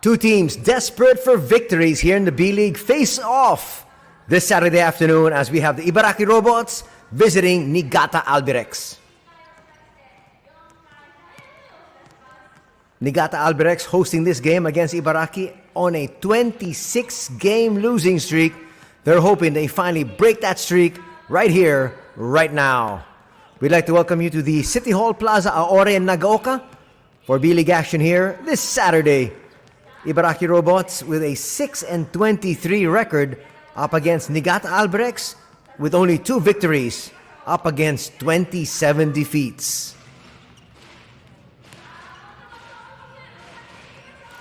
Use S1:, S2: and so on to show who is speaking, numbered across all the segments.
S1: Two teams desperate for victories here in the B-League face off this Saturday afternoon as we have the Ibaraki Robots visiting Niigata Albirex. Niigata Albirex hosting this game against Ibaraki on a 26-game losing streak. They're hoping they finally break that streak right here, right now. We'd like to welcome you to the City Hall Plaza Aore in Nagaoka for B-League action here this Saturday. Ibaraki Robots with a 6-23 record up against Niigata Albirex with only 2 victories up against 27 defeats.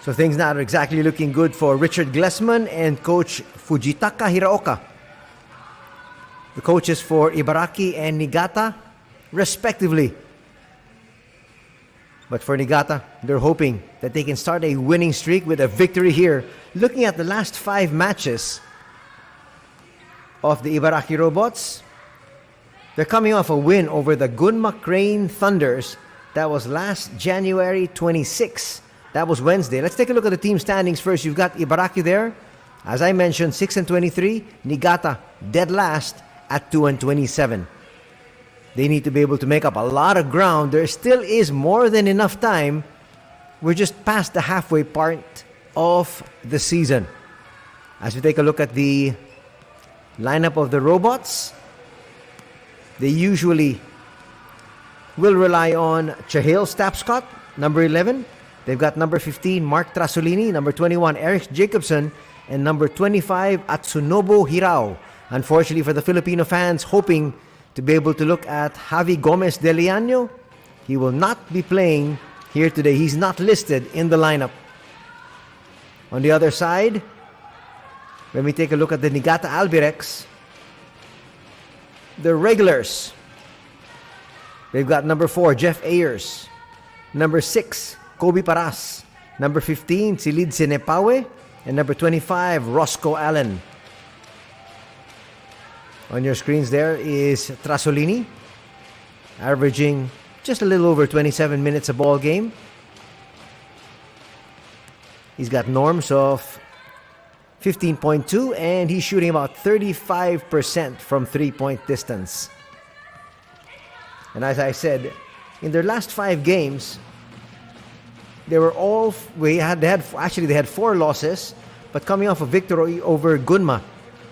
S1: So things not exactly looking good for Richard Glesman and Coach Fujitaka Hiraoka. The coaches for Ibaraki and Niigata, respectively. But for Niigata, they're hoping that they can start a winning streak with a victory here. Looking at the last 5 matches of the Ibaraki Robots, they're coming off a win over the Gunma Crane Thunders. That was last January 26. That was Wednesday. Let's take a look at the team standings first. You've got Ibaraki there. As I mentioned, 6-23. Niigata, dead last at 2-27. They need to be able to make up a lot of ground. There still is more than enough time. We're just past the halfway part of the season. As we take a look at the lineup of the Robots, they usually will rely on Chahil Stapscott, number 11. They've got number 15, Mark Trasolini, number 21, Eric Jacobson, and number 25, Atsunobu Hirao. Unfortunately for the Filipino fans hoping to be able to look at Javi Gomez de Leano, he will not be playing here today. He's not listed in the lineup. On the other side, when we take a look at the Niigata Albirex, the regulars, they've got number 4, Jeff Ayers, number 6, Kobe Paras, number 15, Silid Sinepawe, and number 25, Roscoe Allen. On your screens there is Trasolini, averaging just a little over 27 minutes a ball game. He's got norms of 15.2 and he's shooting about 35% from 3-point distance. And as I said, in their last 5 games, they had 4 losses, but coming off a victory over Gunma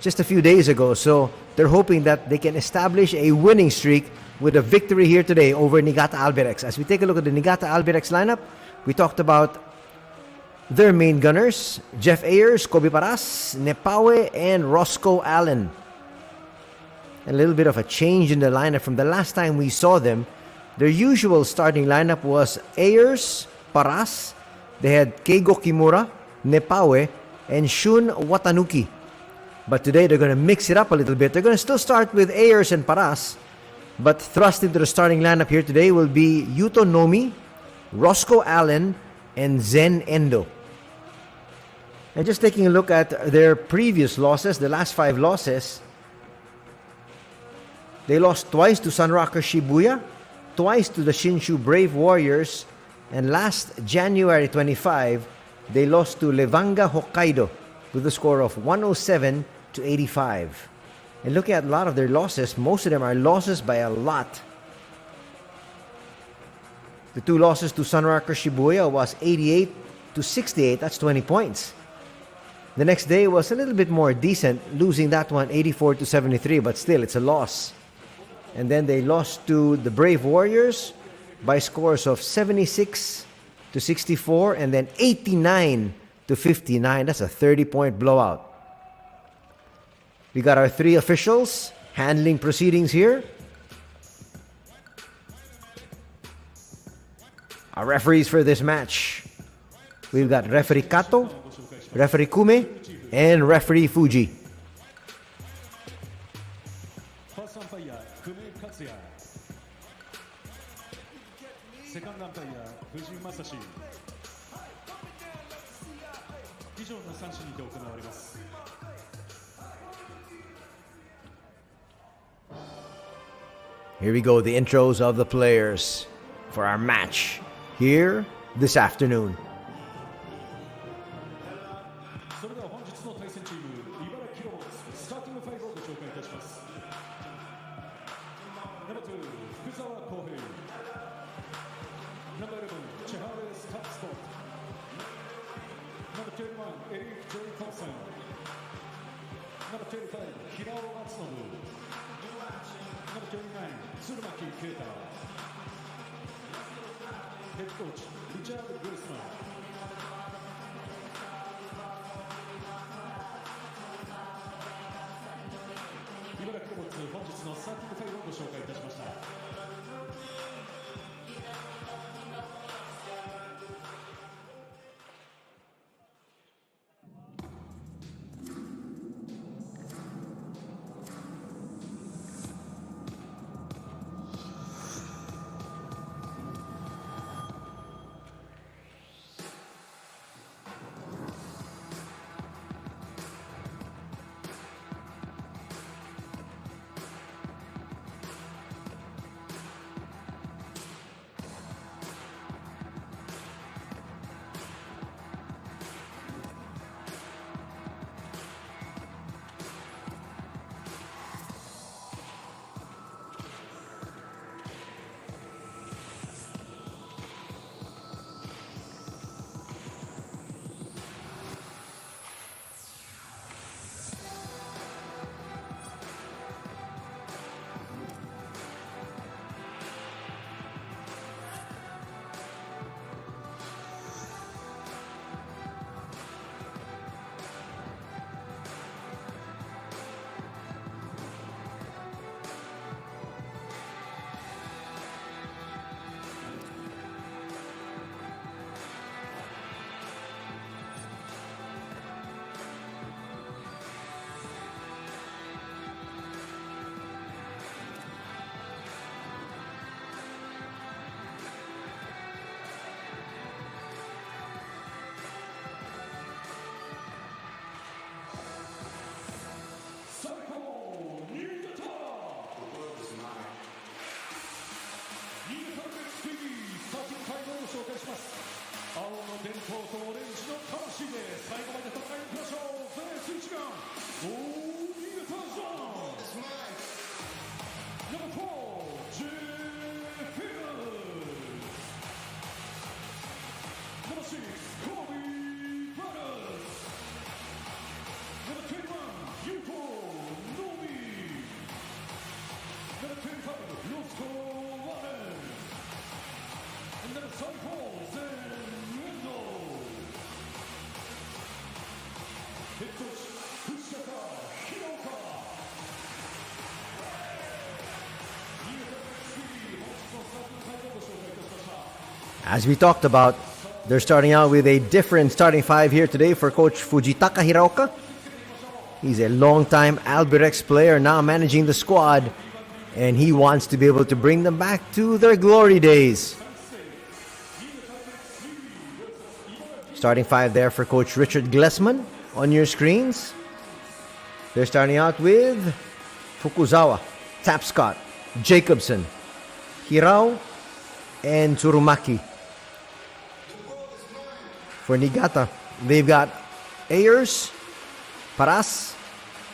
S1: just a few days ago. So they're hoping that they can establish a winning streak with a victory here today over Niigata Albirex. As we take a look at the Niigata Albirex lineup, we talked about their main gunners, Jeff Ayers, Kobe Paras, Nepawe, and Roscoe Allen. A little bit of a change in the lineup from the last time we saw them. Their usual starting lineup was Ayers, Paras, they had Keigo Kimura, Nepawe, and Shun Watanuki. But today they're going to mix it up a little bit. They're going to still start with Ayers and Paras, but thrust into the starting lineup here today will be Yuto Nomi, Roscoe Allen, and Zen Endo. And just taking a look at their previous losses, the last 5 losses, they lost twice to Sunrocker Shibuya, twice to the Shinshu Brave Warriors, and last January 25, they lost to Levanga Hokkaido with a score of 107-85. And looking at a lot of their losses, most of them are losses by a lot. The 2 losses to Sunrocker Shibuya was 88-68. That's 20 points. The next day was a little bit more decent, losing that one 84-73, but still it's a loss. And then they lost to the Brave Warriors by scores of 76-64 and then 89-59. That's a 30-point blowout. We got our 3 officials handling proceedings here. Our referees for this match, we've got referee Kato, referee Kume, and referee Fuji. Here we go, the intros of the players for our match here this afternoon. As we talked about, they're starting out with a different starting five here today for Coach Fujitaka Hiraoka. He's a long-time Albirex player, now managing the squad, and he wants to be able to bring them back to their glory days. Starting five there for Coach Richard Glessman on your screens. They're starting out with Fukuzawa, Tapscott, Jacobson, Hirao, and Tsurumaki. For Niigata, they've got Ayers, Paras,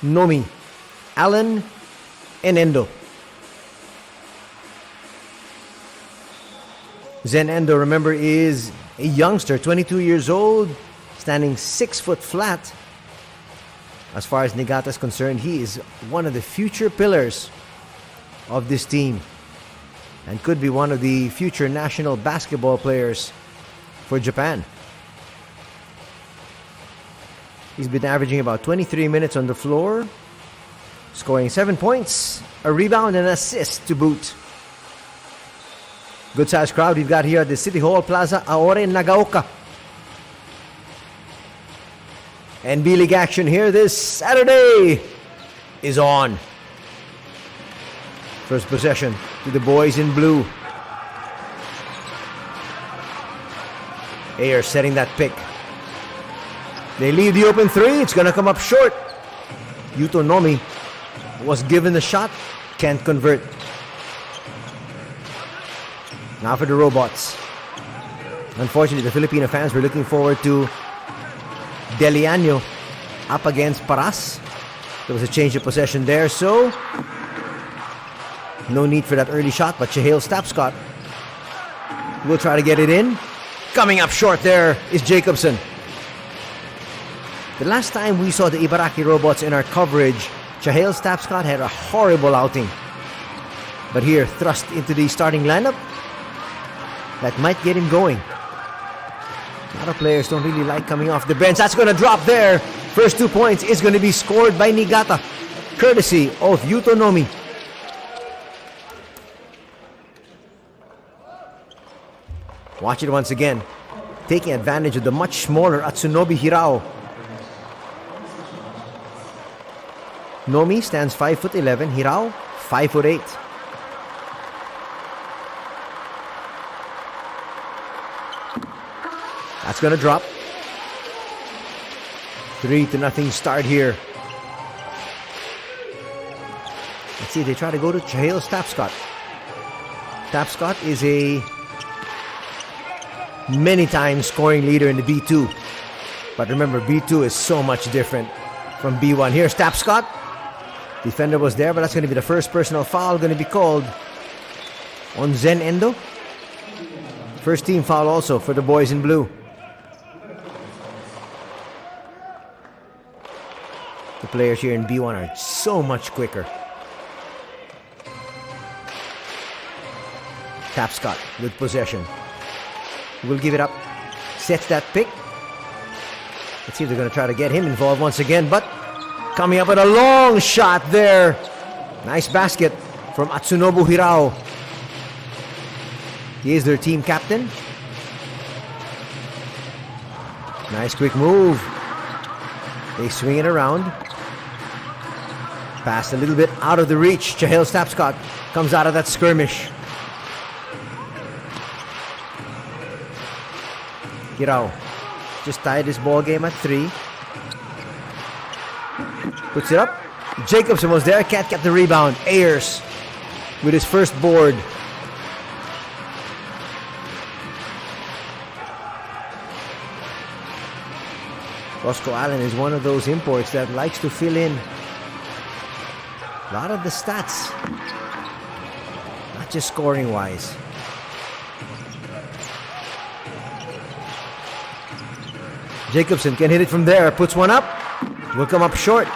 S1: Nomi, Allen, and Endo. Zen Endo, remember, is a youngster, 22 years old, standing 6 foot flat. As far as Niigata is concerned, he is one of the future pillars of this team and could be one of the future national basketball players for Japan. He's been averaging about 23 minutes on the floor, scoring 7 points, a rebound, and an assist to boot. Good sized crowd we've got here at the City Hall Plaza Aore Nagaoka. And B-League action here this Saturday is on. First possession to the boys in blue. Ayers setting that pick. They leave the open three. It's going to come up short. Yuto Nomi was given the shot. Can't convert. Now for the robots. Unfortunately, the Filipino fans were looking forward to Deliano up against Paras. There was a change of possession there, so no need for that early shot, but Chahale Stapscott will try to get it in. Coming up short there is Jacobson. The last time we saw the Ibaraki robots in our coverage, Chahale Stapscott had a horrible outing. But here, thrust into the starting lineup. That might get him going. A lot of players don't really like coming off the bench. That's going to drop there. First 2 points is going to be scored by Niigata, courtesy of Yuto Nomi. Watch it once again. Taking advantage of the much smaller Atsunobu Hirao. Nomi stands 5'11", Hirao 5'8". That's gonna drop. 3-0 start here. Let's see, they try to go to Chahale Tapscott. Tapscott is a many times scoring leader in the B2. But remember, B2 is so much different from B1. Here's Tapscott. Defender was there, but that's going to be the first personal foul going to be called on Zen Endo. First team foul also for the boys in blue. The players here in B1 are so much quicker. Tapscott with possession. Will give it up. Sets that pick. Let's see if they're going to try to get him involved once again, but coming up with a long shot there. Nice basket from Atsunobu Hirao. He is their team captain. Nice quick move. They swing it around. Pass a little bit out of the reach. Chahale Tapscott comes out of that skirmish. Hirao just tied his ball game at 3. Puts it up. Jacobson was there. Can't get the rebound. Ayers with his first board. Roscoe Allen is one of those imports that likes to fill in a lot of the stats, not just scoring wise. Jacobson can hit it from there. Puts one up. Will come up short.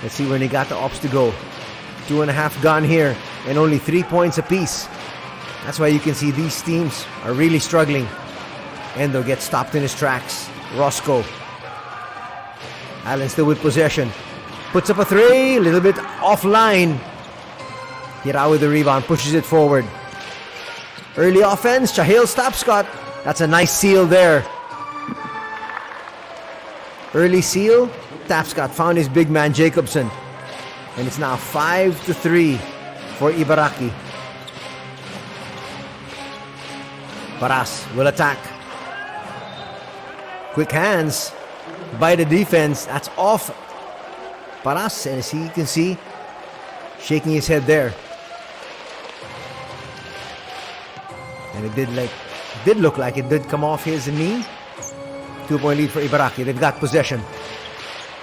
S1: Let's see where Niigata opts to go. 2.5 gone here, and only 3 points apiece. That's why you can see these teams are really struggling. Endo gets stopped in his tracks. Roscoe. Allen still with possession. Puts up a 3, a little bit offline. Hirao with the rebound, pushes it forward. Early offense, Chahale Tapscott. That's a nice seal there. Early seal, Tapscott found his big man Jacobson. And it's now 5-3 for Ibaraki. Paras will attack. Quick hands by the defense. That's off Paras, and as you can see, shaking his head there. And it did look like it did come off his knee. 2-point lead for Ibaraki. They've got possession.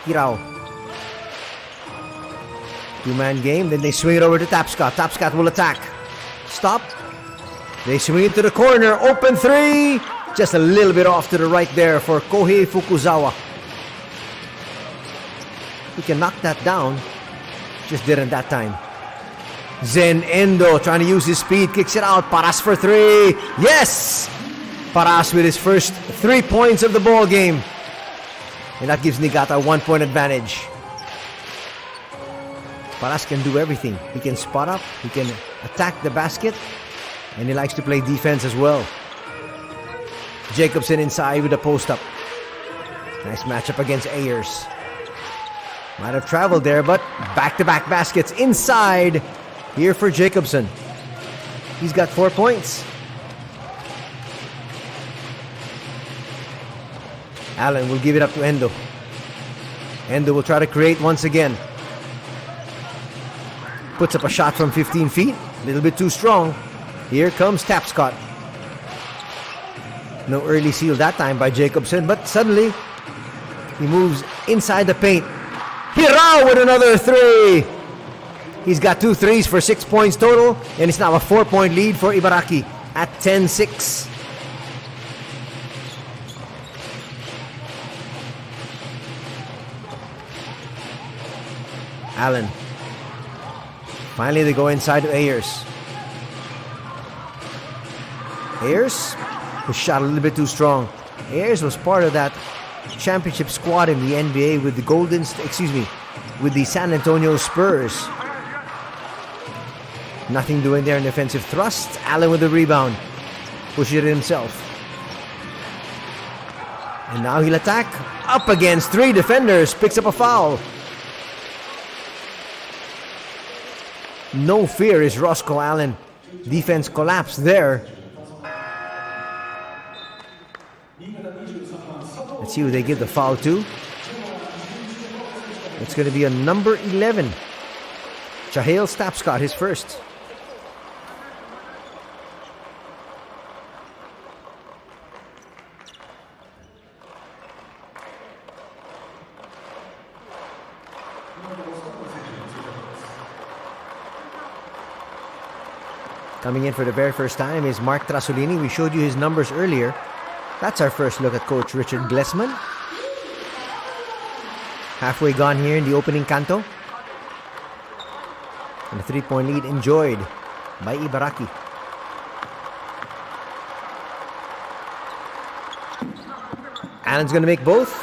S1: Hirao. 2-man game. Then they swing it over to Tapscott. Tapscott will attack. Stop. They swing it to the corner. Open 3. Just a little bit off to the right there for Kohei Fukuzawa. He can knock that down. Just didn't that time. Zen Endo trying to use his speed. Kicks it out. Paras for 3. Yes! Paras with his first 3 points of the ball game. And that gives Niigata a 1-point advantage. Paras can do everything. He can spot up. He can attack the basket. And he likes to play defense as well. Jacobson inside with a post-up. Nice matchup against Ayers. Might have traveled there, but back-to-back baskets inside here for Jacobson. He's got 4 points. Allen will give it up to Endo. Endo will try to create once again. Puts up a shot from 15 feet. A little bit too strong. Here comes Tapscott. No early seal that time by Jacobson, but suddenly he moves inside the paint. Hirao with another 3. He's got 2 threes for 6 points total, and it's now a 4-point lead for Ibaraki at 10-6. Allen. Finally, they go inside to Ayers. Ayers was shot a little bit too strong. Ayers was part of that championship squad in the NBA with with the San Antonio Spurs. Nothing doing there in defensive thrust. Allen with the rebound. Pushes it himself. And now he'll attack. Up against 3 defenders. Picks up a foul. No fear is Roscoe Allen. Defense collapsed there. Let's see who they give the foul to. It's going to be a number 11. Chahale Stapscott, his first. Coming in for the very first time is Mark Trasolini. We showed you his numbers earlier. That's our first look at Coach Richard Glessman. Halfway gone here in the opening canto. And a 3-point lead enjoyed by Ibaraki. Allen's going to make both.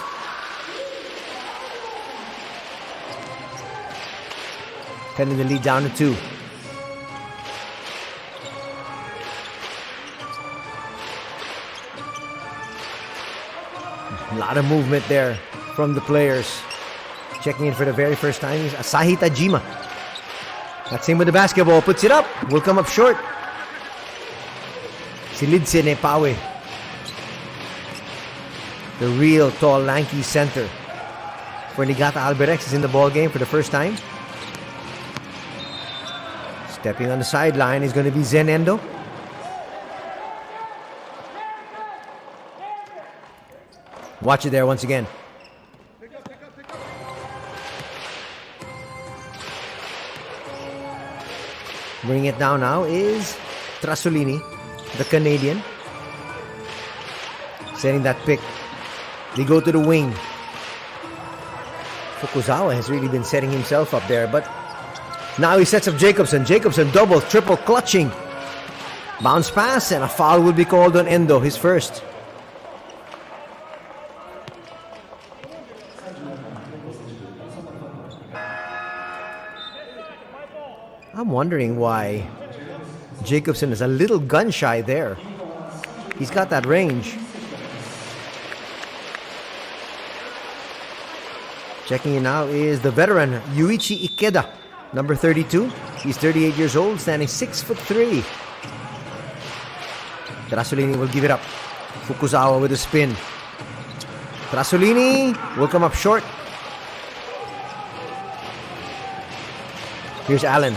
S1: Cutting the lead down to 2. A lot of movement there from the players. Checking in for the very first time is Asahi Tajima. That's him with the basketball. Puts it up. Will come up short. Si Lidse Nepawe. The real tall, lanky center for Niigata. Albirex is in the ball game for the first time. Stepping on the sideline is going to be Zen Endo. Watch it there once again. Bringing it down now is Trasolini, the Canadian. Setting that pick. They go to the wing. Fukuzawa has really been setting himself up there, but now he sets up Jacobson. Jacobson double, triple clutching. Bounce pass and a foul will be called on Endo, his first. I'm wondering why Jacobson is a little gun shy there. He's got that range. Checking in now is the veteran Yuichi Ikeda, number 32. He's 38 years old, standing 6'3". Trasolini will give it up. Fukuzawa with a spin. Trasolini will come up short. Here's Allen.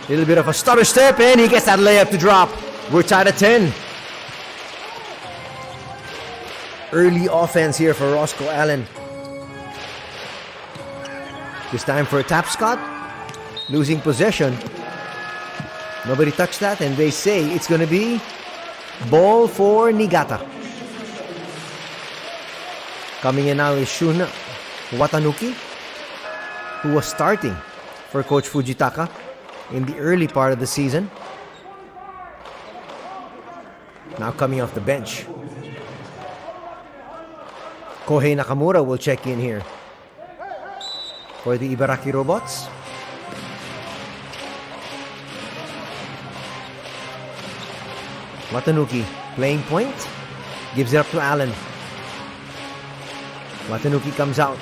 S1: Little bit of a stutter step, and he gets that layup to drop. We're tied at 10. Early offense here for Roscoe Allen. This time for a tap, Scott. Losing possession. Nobody touched that, and they say it's going to be ball for Niigata. Coming in now is Shun Watanuki, who was starting for Coach Fujitaka in the early part of the season. Now coming off the bench. Kohei Nakamura will check in here for the Ibaraki Robots. Watanuki playing point. Gives it up to Allen. Watanuki comes out.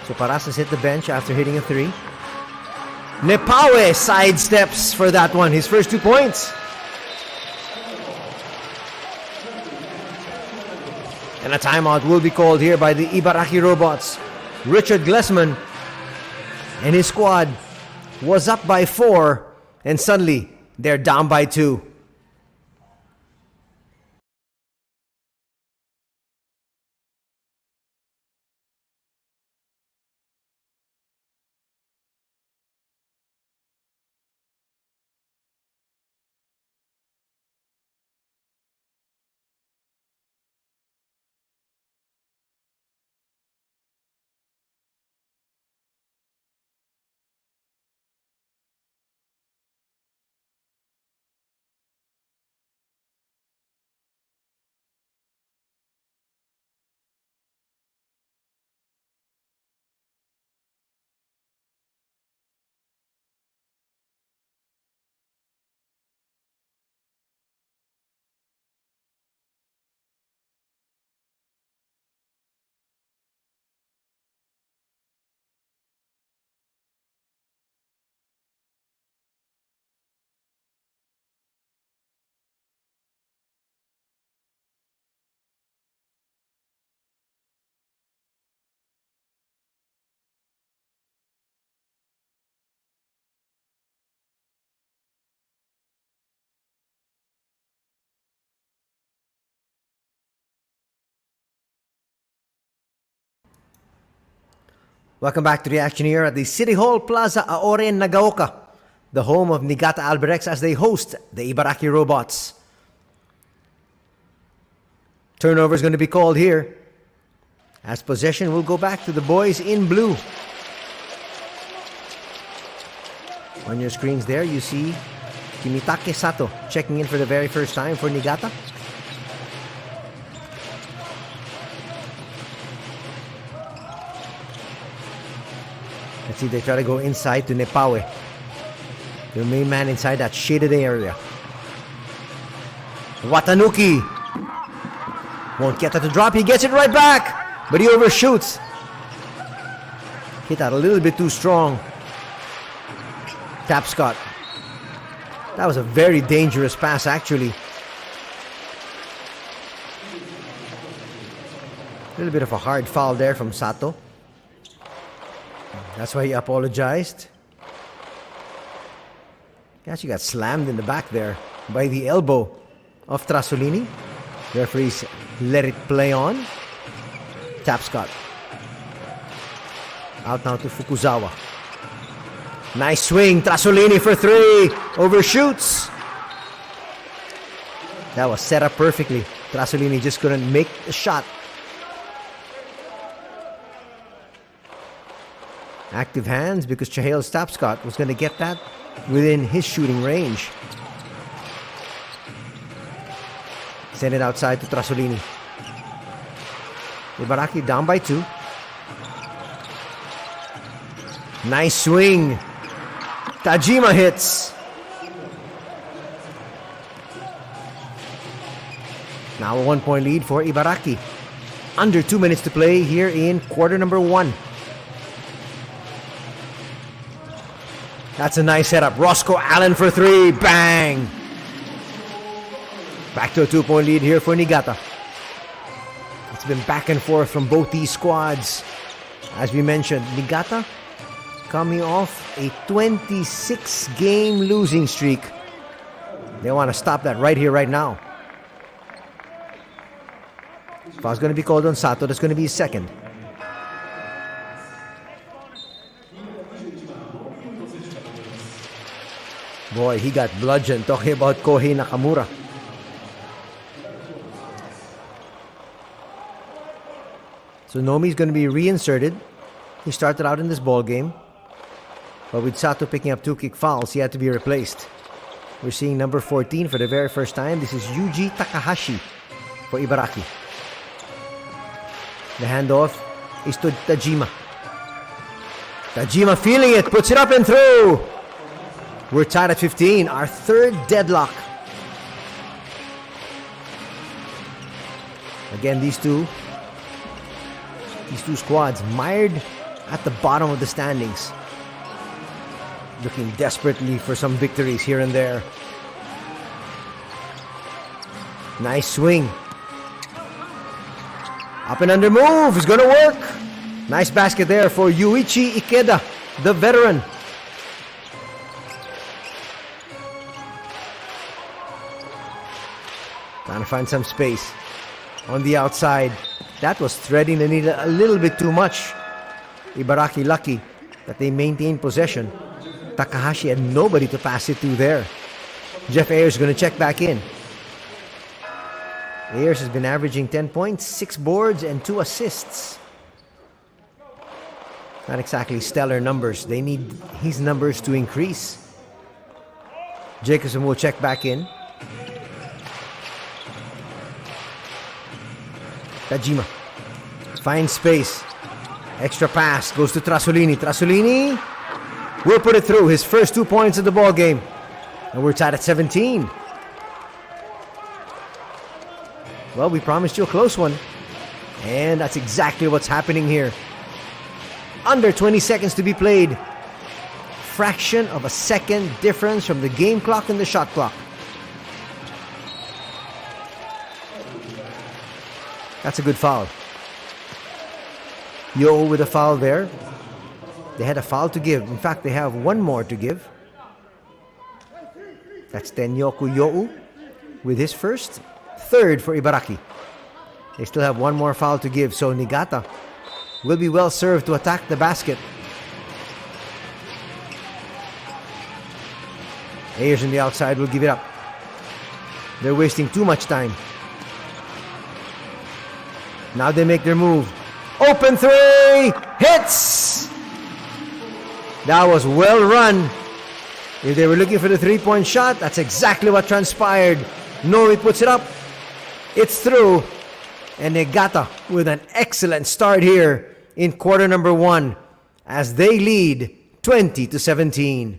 S1: So Parasas hit the bench after hitting a 3. Nepawe sidesteps for that one. His first 2 points. And a timeout will be called here by the Ibaraki Robots. Richard Glessman and his squad was up by 4, and suddenly they're down by 2. Welcome back to the action here at the City Hall Plaza Aore in Nagaoka, the home of Niigata Albirex as they host the Ibaraki Robots. Turnover is going to be called here, as possession will go back to the boys in blue. On your screens there, you see Kimitake Sato checking in for the very first time for Niigata. Let's see, they try to go inside to Nepawe, the main man inside that shaded area. Watanuki won't get that to drop. He gets it right back, but he overshoots. Hit that a little bit too strong. Tapscott. That was a very dangerous pass, actually. A little bit of a hard foul there from Sato. That's why he apologized. He actually got slammed in the back there by the elbow of Trasolini. Referees let it play on. Tapscott. Out now to Fukuzawa. Nice swing. Trasolini for three. Overshoots. That was set up perfectly. Trasolini just couldn't make the shot. Active hands because Chahale Tapscott was going to get that within his shooting range. Send it outside to Trasolini. Ibaraki down by 2. Nice swing. Tajima hits. Now a 1-point lead for Ibaraki. Under 2 minutes to play here in quarter number 1. That's a nice setup. Roscoe Allen for 3. Bang! Back to a 2-point lead here for Niigata. It's been back and forth from both these squads. As we mentioned, Niigata coming off a 26-game losing streak. They want to stop that right here, right now. Foul's going to be called on Sato. That's going to be his second. Boy, he got bludgeoned. Talking about Kohei Nakamura. So Nomi's going to be reinserted. He started out in this ball game, but with Sato picking up 2 kick fouls, he had to be replaced. We're seeing number 14 for the very first time. This is Yuji Takahashi for Ibaraki. The handoff is to Tajima. Tajima feeling it, puts it up and through. We're tied at 15, our third deadlock. Again, these two squads mired at the bottom of the standings, looking desperately for some victories here and there. Nice swing. Up and under move is going to work. Nice basket there for Yuichi Ikeda, the veteran. Trying to find some space on the outside. That was threading the needle a little bit too much. Ibaraki lucky that they maintained possession. Takahashi had nobody to pass it to there. Jeff Ayers is going to check back in. Ayers has been averaging 10 points, 6 boards, and 2 assists. Not exactly stellar numbers. They need his numbers to increase. Jacobson will check back in. Tajima finds space. Extra pass goes to Trasolini. Trasolini will put it through. His first 2 points of the ball game. And we're tied at 17. Well, we promised you a close one. And that's exactly what's happening here. Under 20 seconds to be played. Fraction of a second difference from the game clock and the shot clock. That's a good foul. Yo with a foul there. They had a foul to give. In fact, they have one more to give. That's Tenyoku You'u with his first. Third for Ibaraki. They still have one more foul to give. So Niigata will be well served to attack the basket. Ayers on the outside will give it up. They're wasting too much time. Now they make their move. Open three! Hits! That was well run. If they were looking for the three-point shot, that's exactly what transpired. Norway puts it up. It's through. And Niigata with an excellent start here in quarter number 1 as they lead 20-17.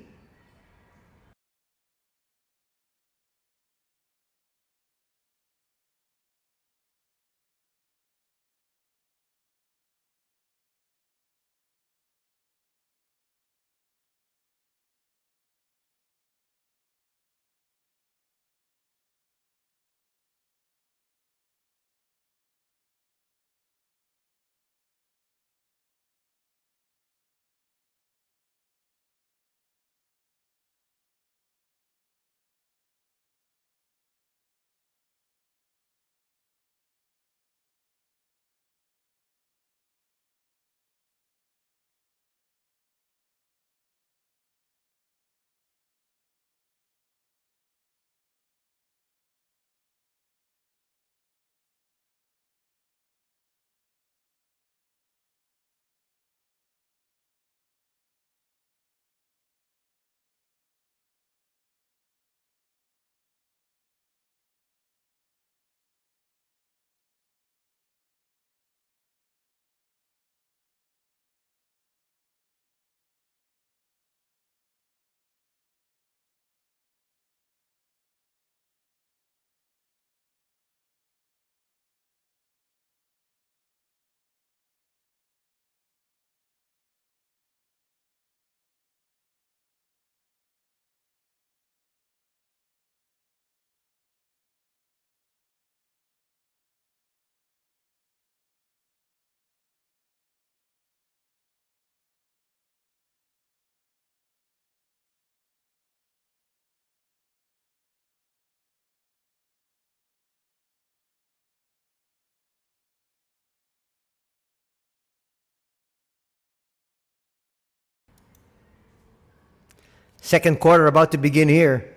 S1: Second quarter about to begin here.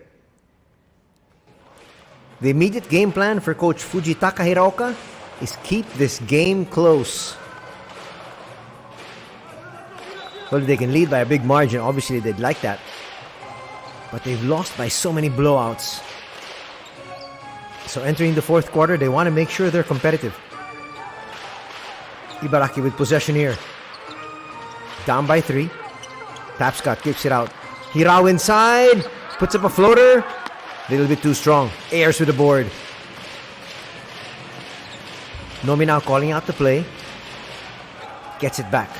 S1: The immediate game plan for Coach Fujitaka Hiraoka is keep this game close. Well, they can lead by a big margin. Obviously, they'd like that. But they've lost by so many blowouts. So entering the fourth quarter, they want to make sure they're competitive. Ibaraki with possession here. Down by 3. Tapscott kicks it out. Hirao inside. Puts up a floater. A little bit too strong. Ayers with the board. Nomi now calling out the play. Gets it back.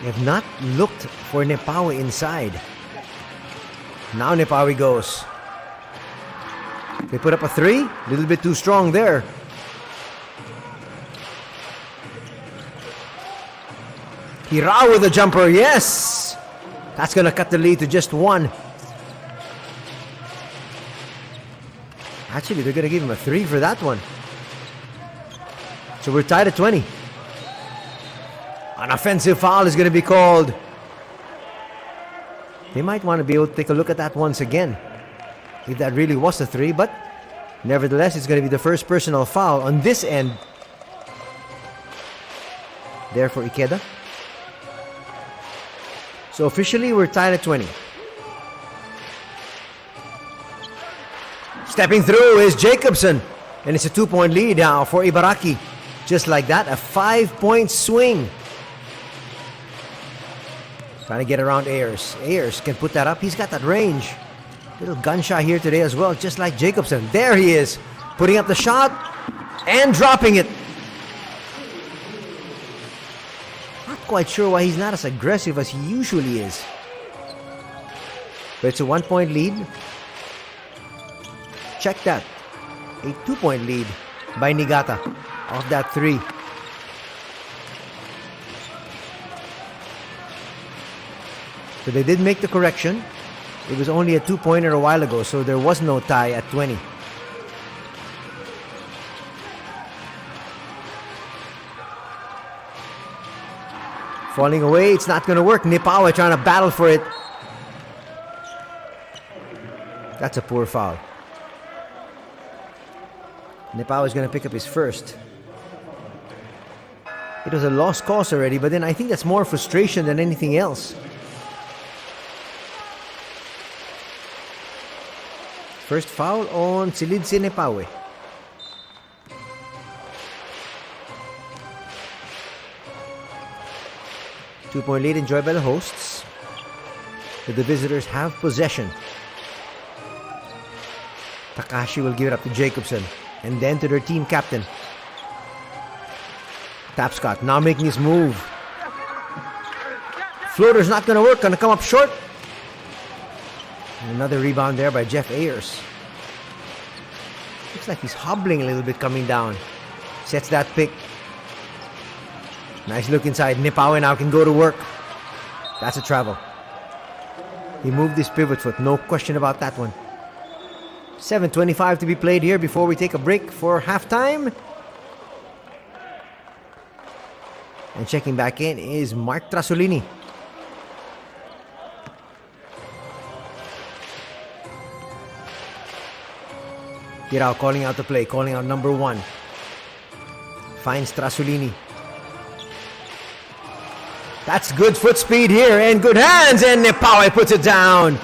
S1: They have not looked for Nepawi inside. Now Nepawi goes. They put up a 3. A little bit too strong there. Hirao with a jumper. Yes! That's going to cut the lead to just 1. Actually, they're going to give him a 3 for that one. So we're tied at 20. An offensive foul is going to be called. They might want to be able to take a look at that once again, if that really was a 3, but nevertheless, it's going to be the first personal foul on this end. There for Ikeda. So officially, we're tied at 20. Stepping through is Jacobson. And it's a 2-point lead now for Ibaraki. Just like that, a 5-point swing. Trying to get around Ayers. Ayers can put that up. He's got that range. Little gunshot here today as well, just like Jacobson. There he is, putting up the shot and dropping it. Not quite sure why he's not as aggressive as he usually is. But it's a 1-point lead. Check that. A 2-point lead by Niigata off that 3. So they did make the correction. It was only a 2-pointer a while ago, so there was no tie at 20. Falling away, it's not going to work. Nipawe trying to battle for it. That's a poor foul. Nipawe is going to pick up his first. It was a lost cause already, but then I think that's more frustration than anything else. First foul on Silidse Nipawe. Two-point lead enjoyed by the hosts. But the visitors have possession. Takahashi will give it up to Jacobson. And then to their team captain. Tapscott now making his move. Floater's not going to work. Going to come up short. And another rebound there by Jeff Ayers. Looks like he's hobbling a little bit coming down. Sets that pick. Nice look inside. Nipawe now can go to work. That's a travel. He moved his pivot foot. No question about that one. 7:25 to be played here before we take a break for halftime. And checking back in is Mark Trasolini. Hirao calling out the play, calling out number 1. Finds Trasolini. That's good foot speed here and good hands, and Nipawe puts it down.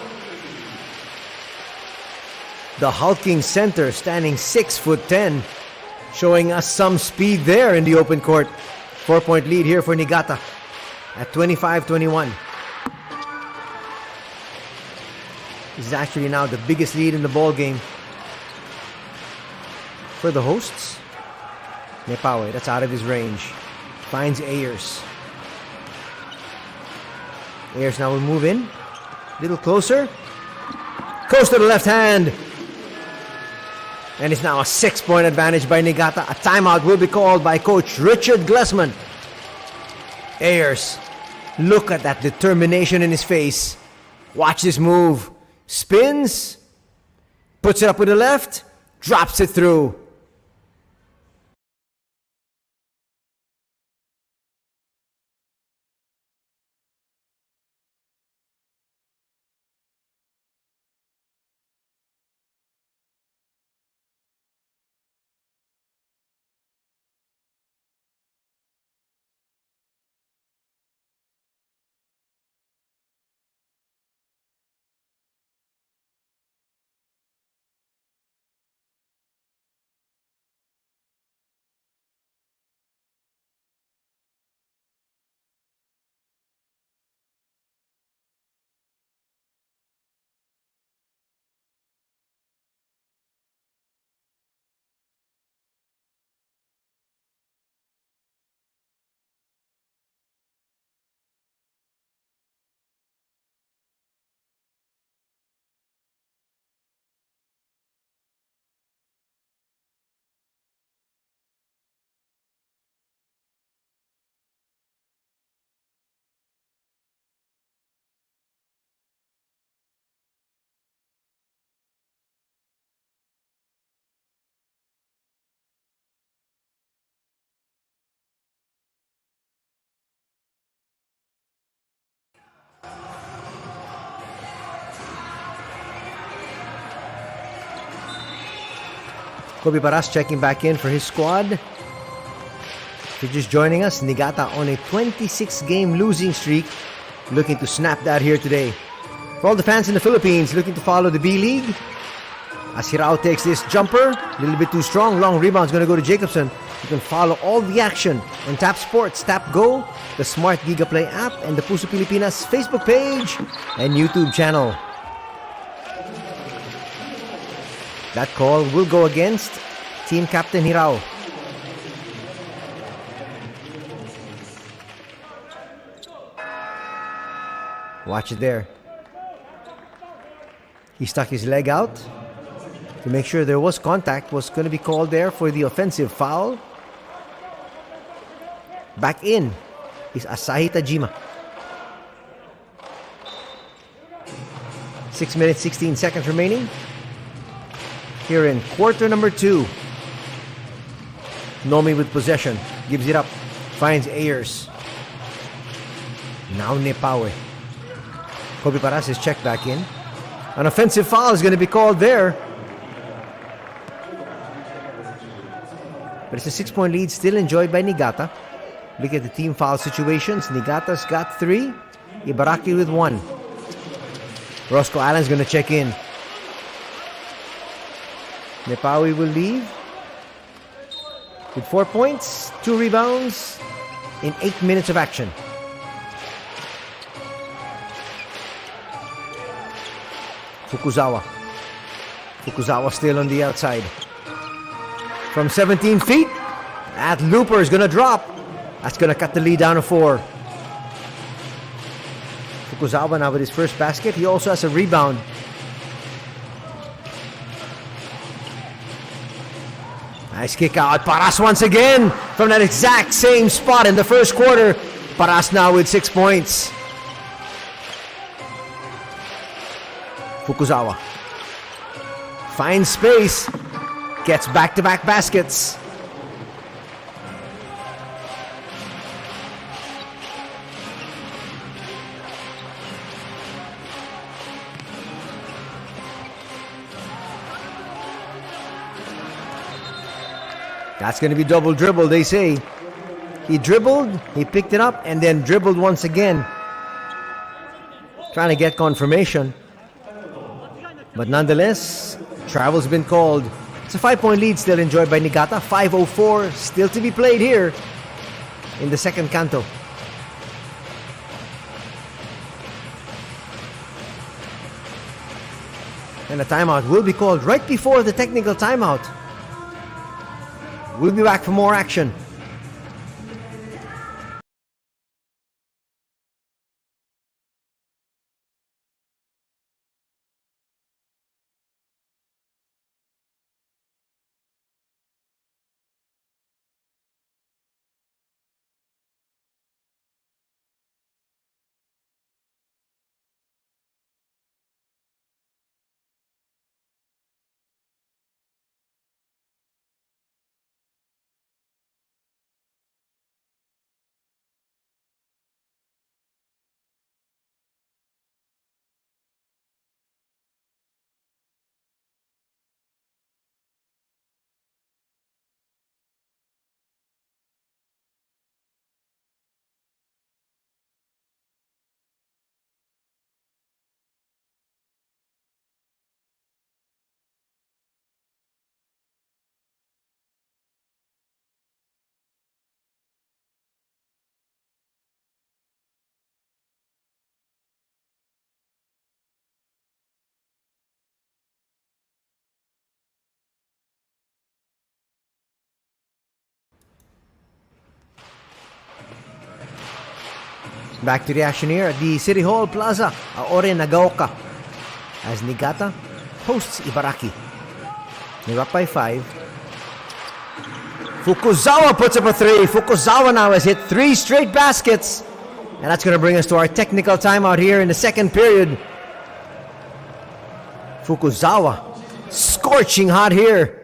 S1: The hulking center standing 6'10", showing us some speed there in the open court. 4-point lead here for Niigata at 25-21. This is actually now the biggest lead in the ball game for the hosts. Nipawe, that's out of his range. Finds Ayers. Ayers now will move in. A little closer. Goes to the left hand. And it's now a 6-point advantage by Niigata. A timeout will be called by Coach Richard Glessman. Ayers, look at that determination in his face. Watch this move. Spins. Puts it up with the left. Drops it through. Kobe Paras checking back in for his squad. If you're just joining us, Niigata on a 26-game losing streak, looking to snap that here today. For all the fans in the Philippines looking to follow the B-League, as Hirao takes this jumper, a little bit too strong, long rebound's going to go to Jacobson. You can follow all the action on Tap Sports, Tap Go, the Smart Giga Play app, and the Puso Pilipinas Facebook page and YouTube channel. That call will go against team captain Hirao. Watch it there. He stuck his leg out to make sure there was contact. Was going to be called there for the offensive foul. Back in is Asahi Tajima. 6 minutes, 16 seconds remaining. Here in quarter number 2. Nomi with possession. Gives it up. Finds Ayers. Now Nepawe. Kobe Paras is checked back in. An offensive foul is going to be called there. But it's a 6-point lead still enjoyed by Niigata. Look at the team foul situations. Niigata's got 3. Ibaraki with 1. Roscoe Allen's going to check in. Nepawe will leave with 4 points, 2 rebounds in 8 minutes of action. Fukuzawa still on the outside. From 17 feet, that looper is going to drop. That's going to cut the lead down to 4. Fukuzawa now with his first basket. He also has a rebound. Nice kick out. Paras once again from that exact same spot in the first quarter. Paras now with 6 points. Fukuzawa finds space, gets back-to-back baskets. That's going to be double dribble, they say. He dribbled, he picked it up, and then dribbled once again. Trying to get confirmation. But nonetheless, travel's been called. It's a 5-point lead still enjoyed by Niigata. 5:04 still to be played here in the second canto. And a timeout will be called right before the technical timeout. We'll be back for more action. Back to the action here at the City Hall Plaza, Aore Nagaoka, as Niigata hosts Ibaraki. They're up by 5. Fukuzawa puts up a 3. Fukuzawa now has hit 3 straight baskets. And that's going to bring us to our technical timeout here in the second period. Fukuzawa scorching hot here.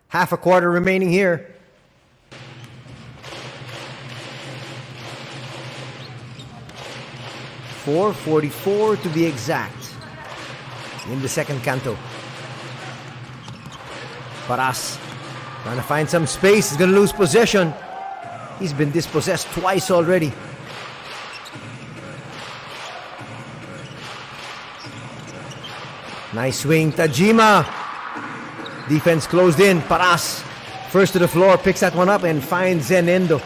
S1: Half a quarter remaining here. .444 to be exact in the second canto. Paras trying to find some space. He's going to lose possession. He's been dispossessed twice already. Nice swing, Tajima. Defense closed in. Paras first to the floor, picks that one up and finds Zenendo.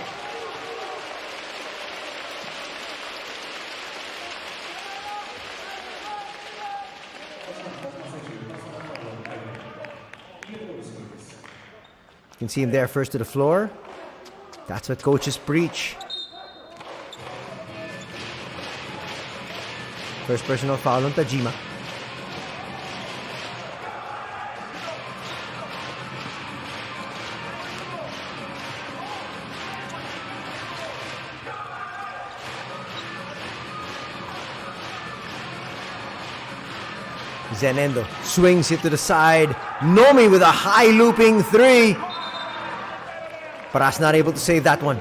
S1: You can see him there first to the floor. That's what coaches preach. First personal foul on Tajima. Zenendo swings it to the side. Nomi with a high looping three. Paras not able to save that one.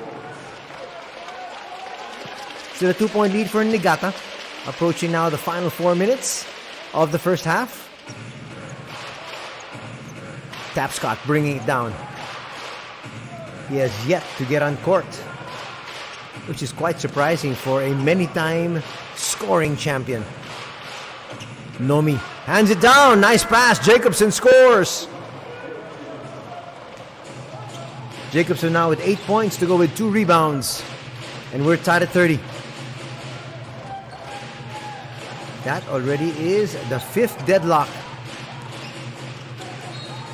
S1: Still a 2-point lead for Niigata. Approaching now the final 4 minutes of the first half. Tapscott bringing it down. He has yet to get on court, which is quite surprising for a many-time scoring champion. Nomi hands it down. Nice pass. Jacobson scores. Jacobson now with 8 points to go with 2 rebounds. And we're tied at 30. That already is the 5th deadlock.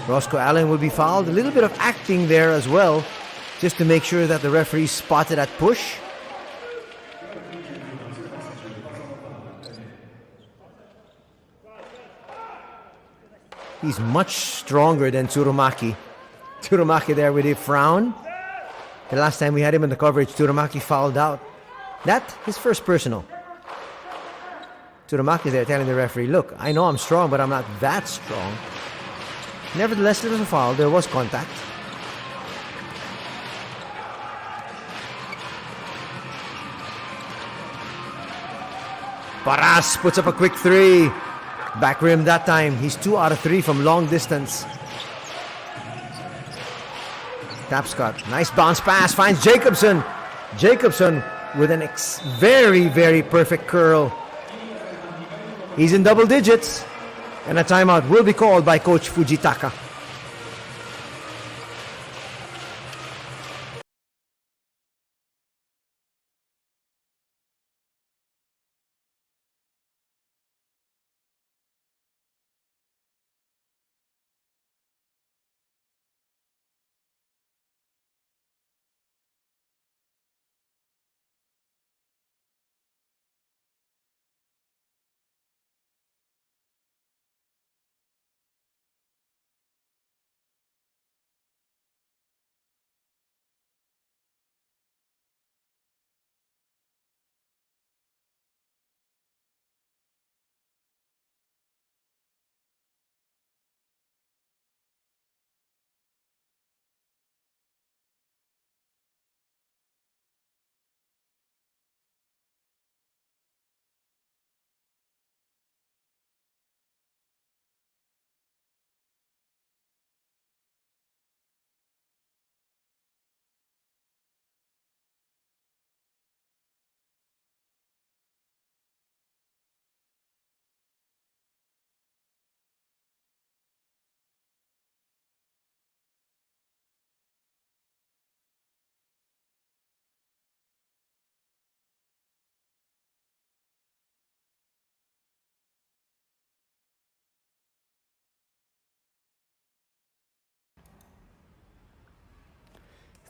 S1: Roscoe Allen will be fouled. A little bit of acting there as well, just to make sure that the referee spotted that push. He's much stronger than Tsurumaki. Tsurumaki there with a frown. The last time we had him in the coverage, Tsurumaki fouled out. That, his first personal. Tsurumaki there telling the referee, look, I know I'm strong, but I'm not that strong. Nevertheless, there was a foul. There was contact. Paras puts up a quick three. Back rim that time. He's 2 out of 3 from long distance. Tapscott, nice bounce pass, finds Jacobson. Jacobson with an very, very perfect curl. He's in double digits. And a timeout will be called by Coach Fujitaka.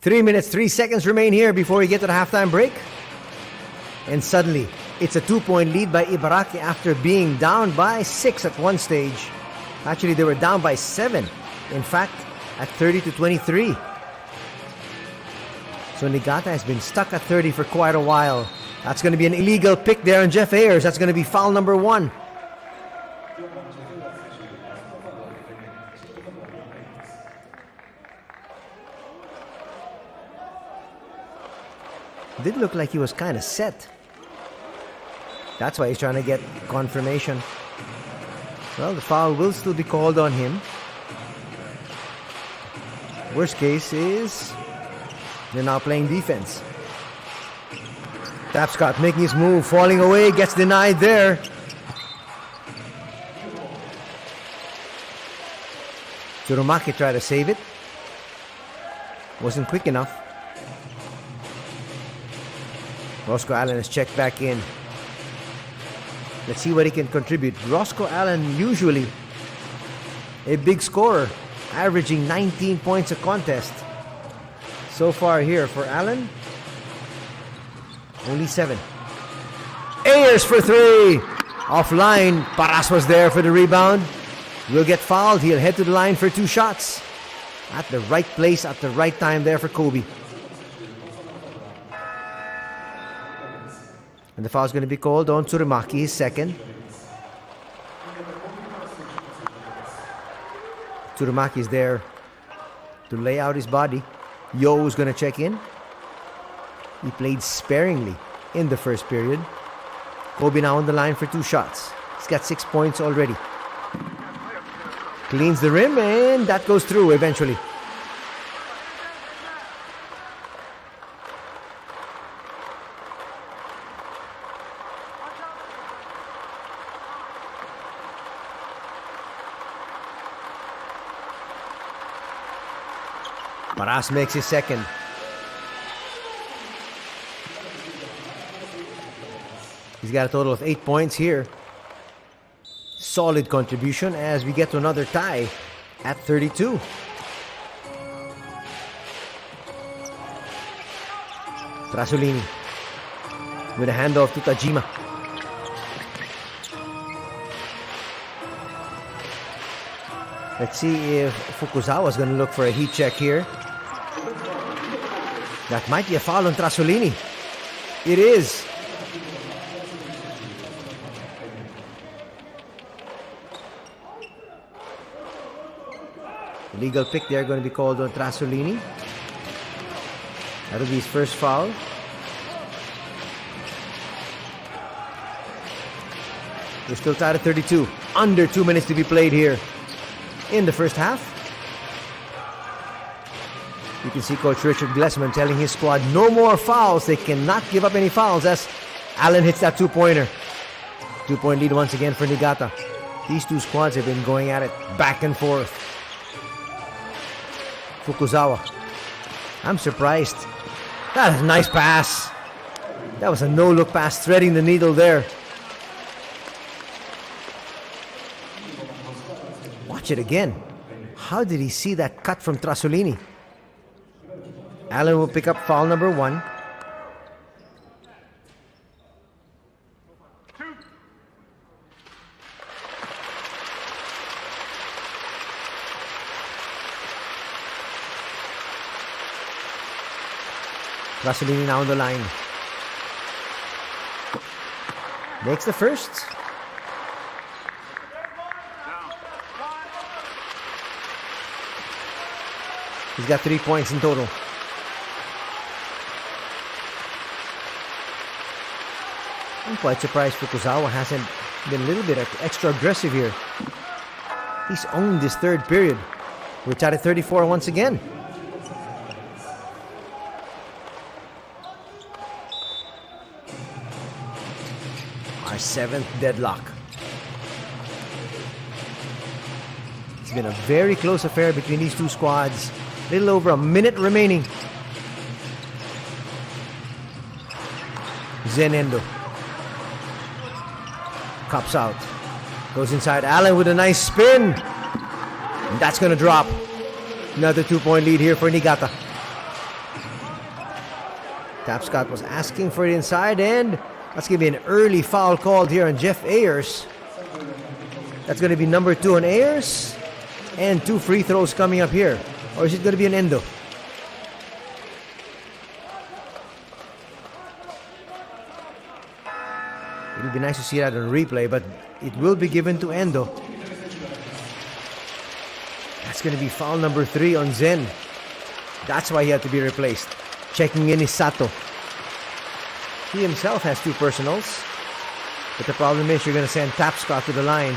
S1: Three minutes, 3 seconds remain here before we get to the halftime break. And suddenly, it's a 2-point lead by Ibaraki after being down by 6 at one stage. Actually, they were down by 7. In fact, at 30-23. So Niigata has been stuck at 30 for quite a while. That's going to be an illegal pick there on Jeff Ayers. That's going to be foul number 1. Did look like he was kind of set. That's why he's trying to get confirmation. Well, the foul will still be called on him. Worst case is they're now playing defense. Tapscott making his move, falling away, gets denied there. Tsurumaki tried to save it. Wasn't quick enough. Roscoe Allen is checked back in. Let's see what he can contribute. Roscoe Allen, usually a big scorer, averaging 19 points a contest. So far here for Allen, only 7. Ayers for 3. Offline. Paras was there for the rebound. Will get fouled. He'll head to the line for 2 shots. At the right place, at the right time there for Kobe. And the foul is going to be called on Tsurumaki, his second. Tsurumaki is there to lay out his body. Yo is going to check in. He played sparingly in the first period. Kobe now on the line for 2 shots. He's got 6 points already. Cleans the rim and that goes through eventually. Paras makes his second. He's got a total of 8 points here. Solid contribution as we get to another tie at 32. Trasolini with a handoff to Tajima. Let's see if Fukuzawa is going to look for a heat check here. That might be a foul on Trasolini. It is. Legal pick there going to be called on Trasolini. That'll be his first foul. We're still tied at 32. Under 2 minutes to be played here in the first half. You can see Coach Richard Glessman telling his squad no more fouls. They cannot give up any fouls as Allen hits that 2-pointer. 2-point lead once again for Niigata. These two squads have been going at it back and forth. Fukuzawa. I'm surprised. That is a nice pass. That was a no-look pass, threading the needle there. Watch it again. How did he see that cut from Trasolini? Allen will pick up foul number 1. Trasolini now on the line. Makes the first. He's got 3 points in total. I'm quite surprised Fukuzawa hasn't been a little bit extra aggressive here. He's owned this third period. We're tied at 34 once again. Our 7th deadlock. It's been a very close affair between these two squads. Little over a minute remaining. Zenendo. Cups out. Goes inside. Allen with a nice spin. And that's going to drop. Another 2-point lead here for Niigata. Tapscott was asking for it inside, and that's going to be an early foul called here on Jeff Ayers. That's going to be number 2 on Ayers. And 2 free throws coming up here. Or is it going to be an endo? would be nice to see that on replay, but it will be given to Endo. That's going to be foul number 3 on Zen. That's why he had to be replaced. Checking in is Sato. He himself has 2 personals. But the problem is you're going to send Tapscott to the line.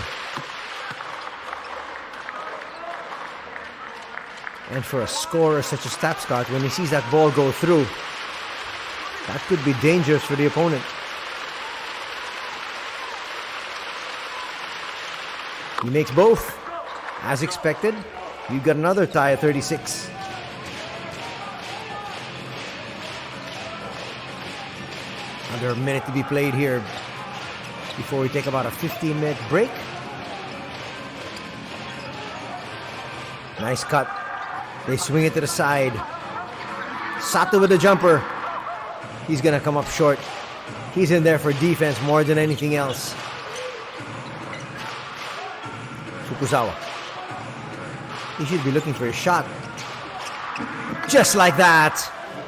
S1: And for a scorer such as Tapscott, when he sees that ball go through, that could be dangerous for the opponent. He makes both. As expected, you've got another tie at 36. Under a minute to be played here before we take about a 15-minute break. Nice cut. They swing it to the side. Sato with the jumper. He's going to come up short. He's in there for defense more than anything else. Fukuzawa. He should be looking for a shot. Just like that.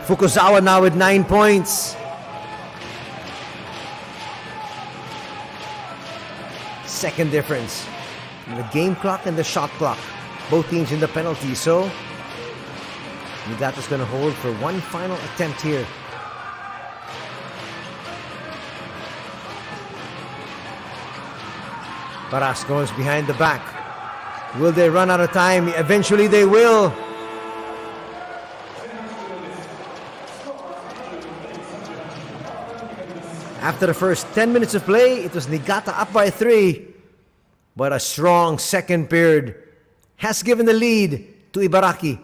S1: Fukuzawa now with 9 points. Second difference. The game clock and the shot clock. Both teams in the penalty, so Niigata's going to hold for one final attempt here. Baras goes behind the back. Will they run out of time? Eventually they will. After the first 10 minutes of play, it was Niigata up by 3. But a strong second period has given the lead to Ibaraki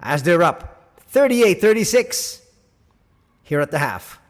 S1: as they're up 38-36 here at the half.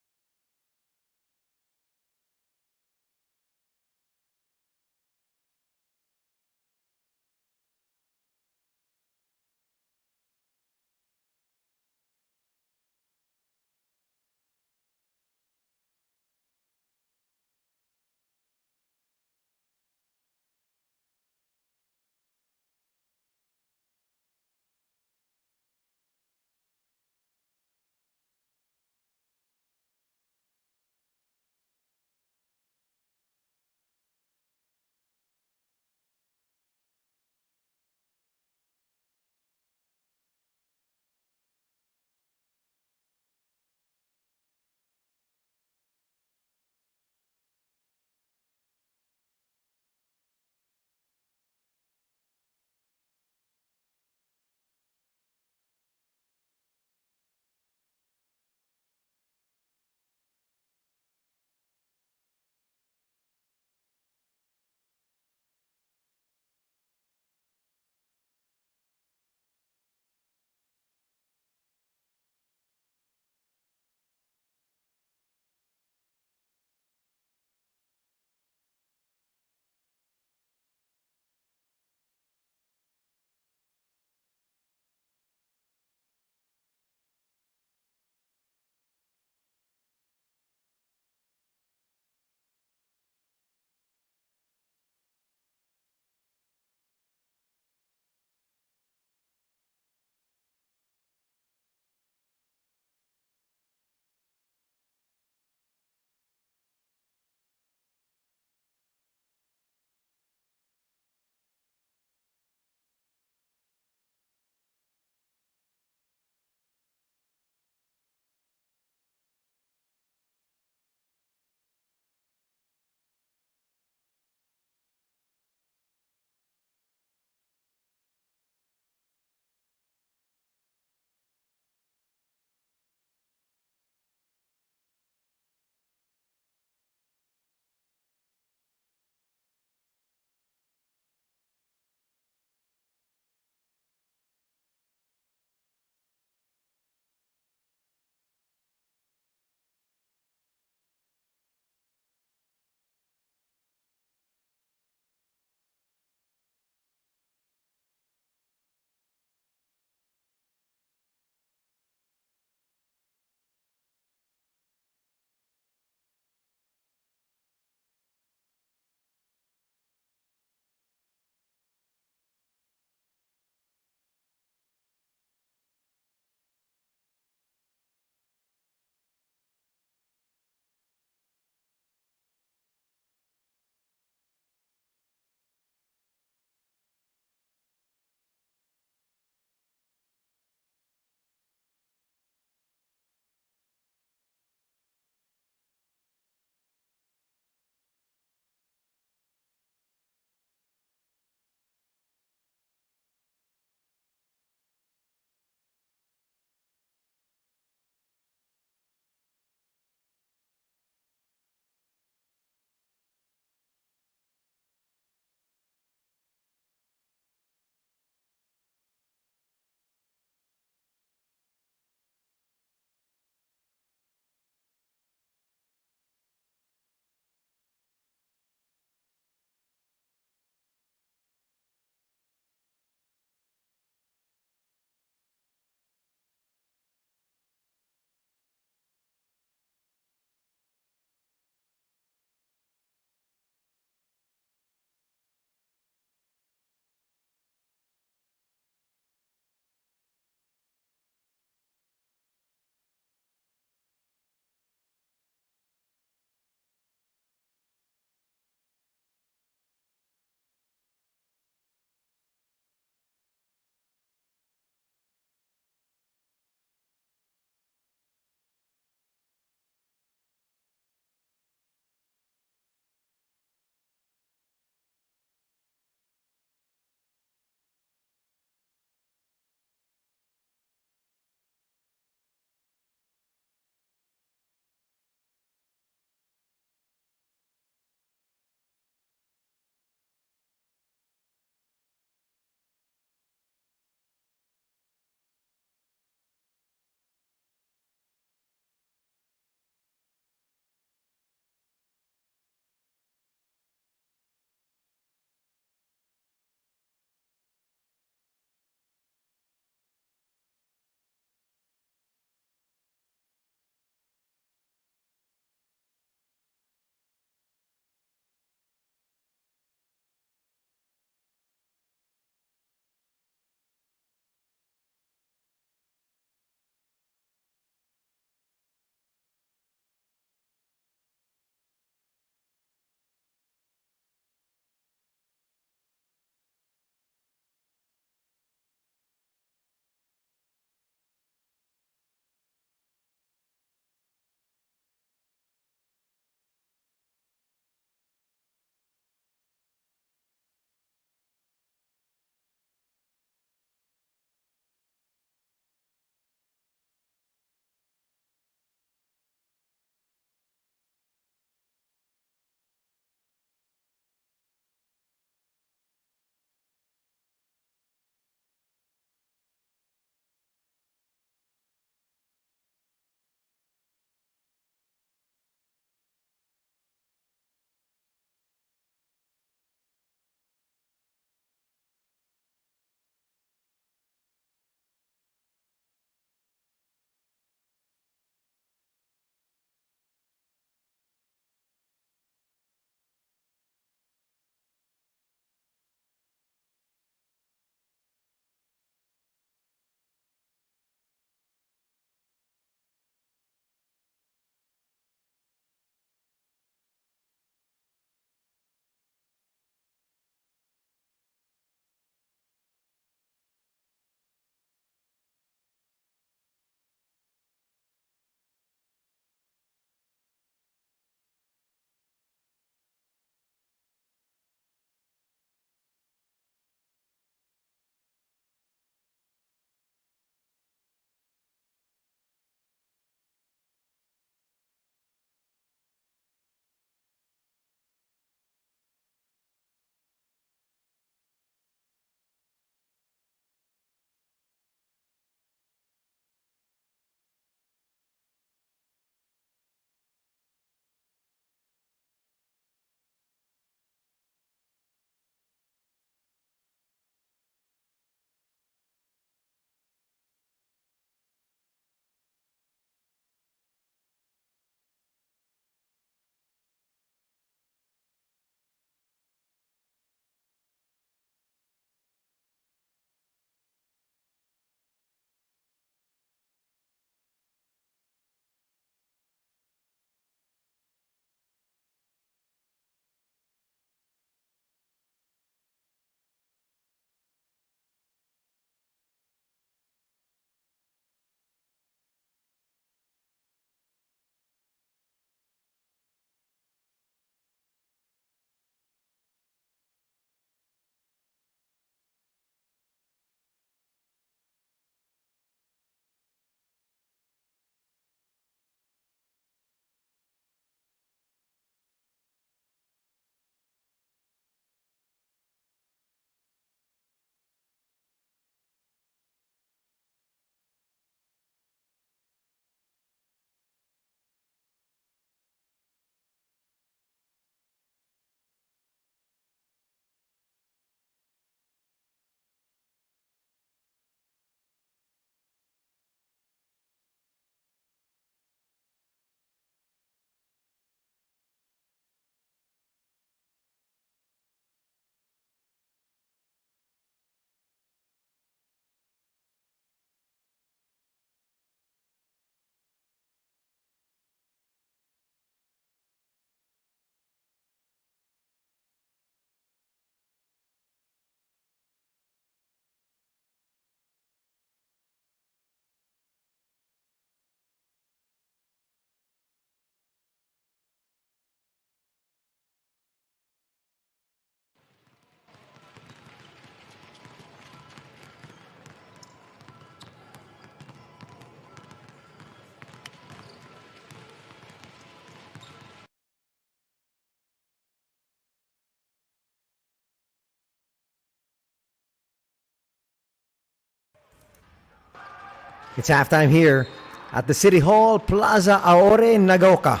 S1: It's halftime here at the City Hall Plaza Aore, Nagaoka.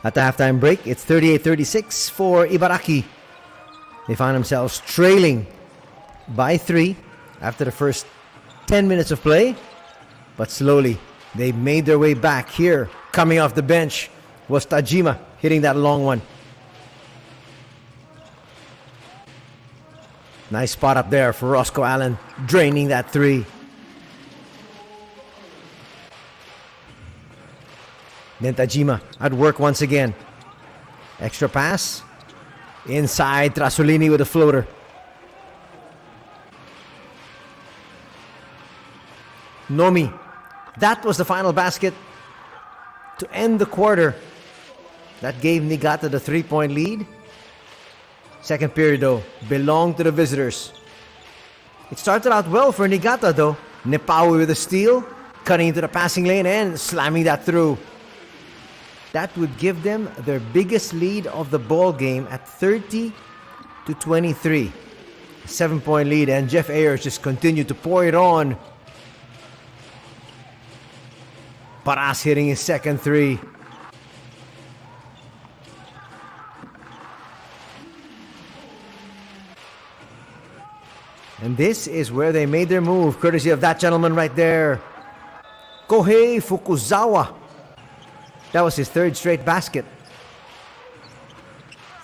S1: At the halftime break, it's 38-36 for Ibaraki. They find themselves trailing by 3 after the first 10 minutes of play. But slowly, they made their way back here. Coming off the bench was Tajima hitting that long one. Nice spot up there for Roscoe Allen, draining that 3. Then Tajima at work once again. Extra pass. Inside, Trasolini with a floater. Nomi. That was the final basket to end the quarter. That gave Niigata the 3-point lead. Second period, though, belonged to the visitors. It started out well for Niigata, though. Nepawi with a steal, cutting into the passing lane and slamming that through. That would give them their biggest lead of the ball game at 30-23. 7-point lead, and Jeff Ayers just continued to pour it on. Paras hitting his second 3. And this is where they made their move, courtesy of that gentleman right there, Kohei Fukuzawa. That was his 3rd straight basket.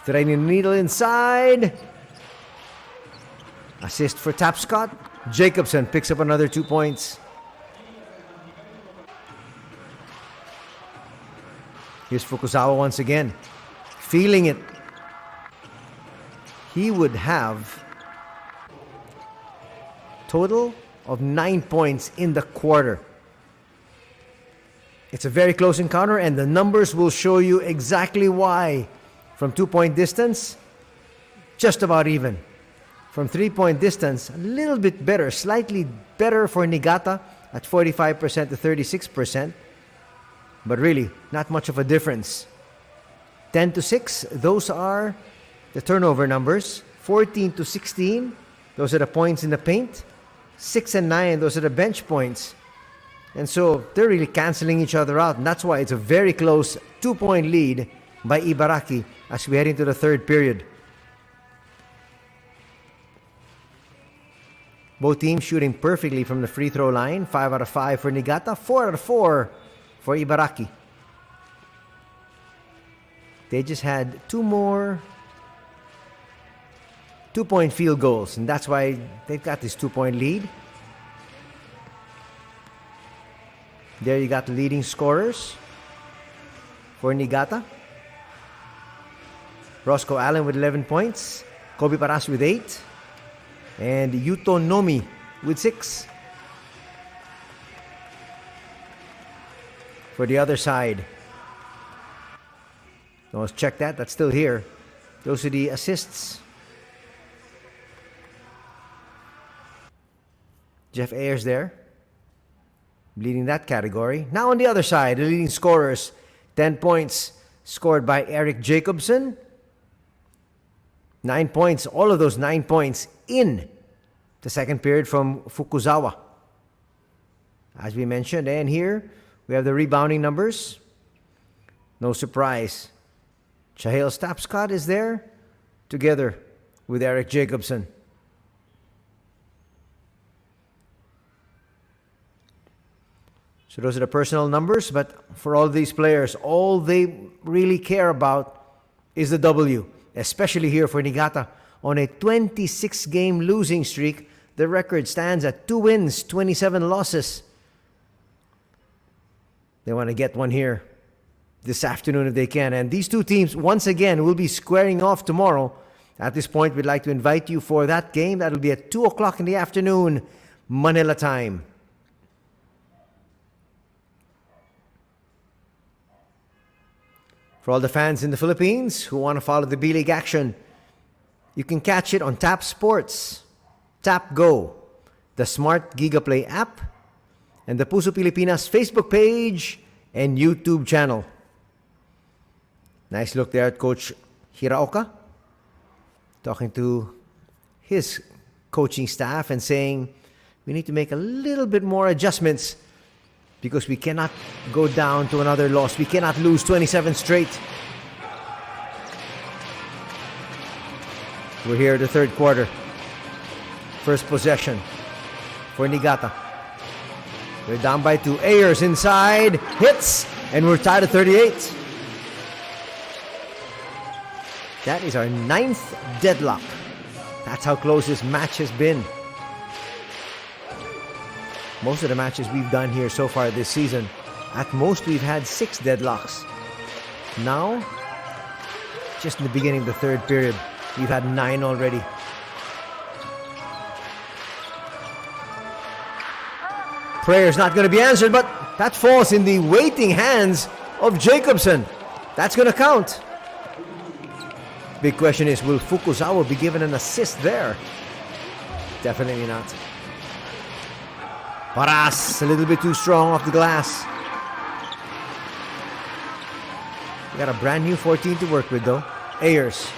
S1: Threading the needle inside. Assist for Tapscott. Jacobson picks up another 2 points. Here's Fukuzawa once again, feeling it. He would have total of 9 points in the quarter. It's a very close encounter, and the numbers will show you exactly why. From 2-point distance, just about even. From 3-point distance, a little bit better, slightly better for Niigata at 45% to 36%. But really, not much of a difference. 10-6, those are the turnover numbers. 14-16, those are the points in the paint. 6 and 9, those are the bench points. And so they're really canceling each other out. And that's why it's a very close 2-point lead by Ibaraki as we head into the 3rd period. Both teams shooting perfectly from the free throw line. 5 out of 5 for Niigata, 4 out of 4 for Ibaraki. They just had 2 more 2-point field goals, and that's why they've got this 2-point lead. There you got the leading scorers for Niigata. Roscoe Allen with 11 points. Kobe Paras with 8. And Yuto Nomi with 6. For the other side. So let's check that. That's still here. Those are the assists. Jeff Ayers there, leading that category. Now on the other side, the leading scorers, 10 points scored by Eric Jacobson. 9 points, all of those 9 points in the second period from Fukuzawa. As we mentioned, and here we have the rebounding numbers. No surprise. Chahil Stapscott is there together with Eric Jacobson. So those are the personal numbers, but for all these players, all they really care about is the W, especially here for Niigata. On a 26-game losing streak, the record stands at 2 wins, 27 losses. They want to get one here this afternoon if they can. And these two teams, once again, will be squaring off tomorrow. At this point, we'd like to invite you for that game. That'll be at 2 o'clock in the afternoon, Manila time. For all the fans in the Philippines who want to follow the B-League action, you can catch it on Tap Sports, Tap Go, the Smart GigaPlay app, and the Puso Pilipinas Facebook page and YouTube channel. Nice look there at Coach Hiraoka, talking to his coaching staff and saying, we need to make a little bit more adjustments because we cannot go down to another loss. We cannot lose 27 straight. We're here at the third quarter. First possession for Niigata. They're down by 2. Ayers inside, hits, and we're tied at 38. That is our 9th deadlock. That's how close this match has been. Most of the matches we've done here so far this season, at most we've had 6 deadlocks. Now, just in the beginning of the third period, we've had 9 already. Prayer's not going to be answered, but that falls in the waiting hands of Jacobson. That's going to count. Big question is, will Fukuzawa be given an assist there? Definitely not. Paras, a little bit too strong off the glass. We got a brand new 14 to work with though. Ayers.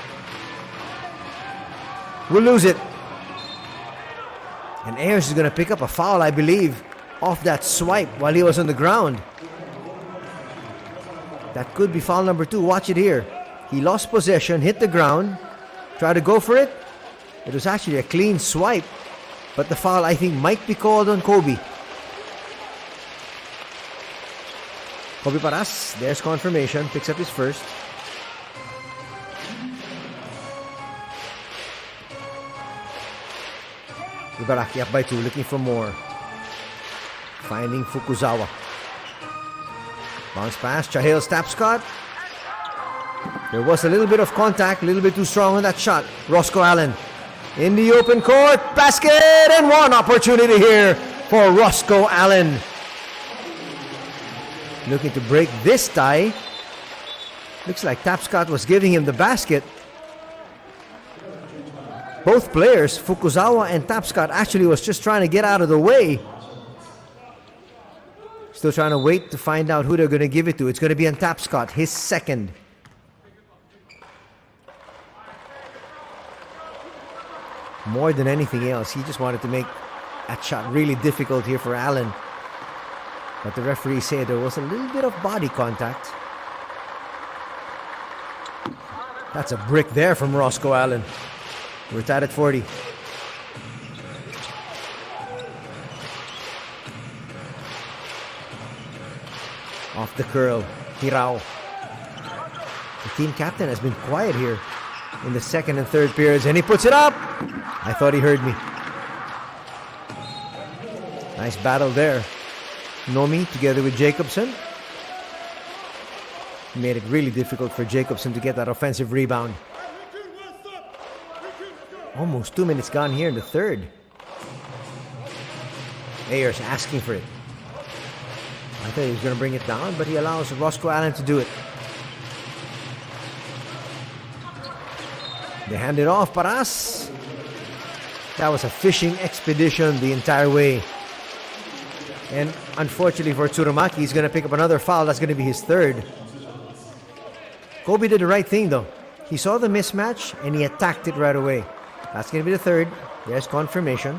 S1: We'll lose it. And Ayers is going to pick up a foul, I believe, off that swipe while he was on the ground. That could be foul number 2. Watch it here. He lost possession, hit the ground, tried to go for it. It was actually a clean swipe, but the foul, I think, might be called on Kobe. Kobe Paras, there's confirmation, picks up his first. Ibaraki up by 2, looking for more. Finding Fukuzawa. Bounce pass, Chahale's tap Scott. There was a little bit of contact, a little bit too strong on that shot. Roscoe Allen in the open court, basket, and one opportunity here for Roscoe Allen. Looking to break this tie. Looks like Tapscott was giving him the basket. Both players, Fukuzawa and Tapscott, actually was just trying to get out of the way. Still trying to wait to find out who they're going to give it to. It's going to be on Tapscott, his second. More than anything else, he just wanted to make that shot really difficult here for Allen. But the referee said there was a little bit of body contact. That's a brick there from Roscoe Allen. We're tied at 40. Off the curl, Hirao. The team captain has been quiet here in the second and third periods, and he puts it up. I thought he heard me. Nice battle there. Nomi together with Jacobson. Made it really difficult for Jacobson to get that offensive rebound. Almost 2 minutes gone here in the third. Ayers asking for it. I thought he was going to bring it down, but he allows Roscoe Allen to do it. They hand it off, Paras. That was a fishing expedition the entire way. And unfortunately for Tsurumaki, he's going to pick up another foul. That's going to be his third. Kobe did the right thing though. He saw the mismatch and he attacked it right away. That's going to be the third. There's confirmation.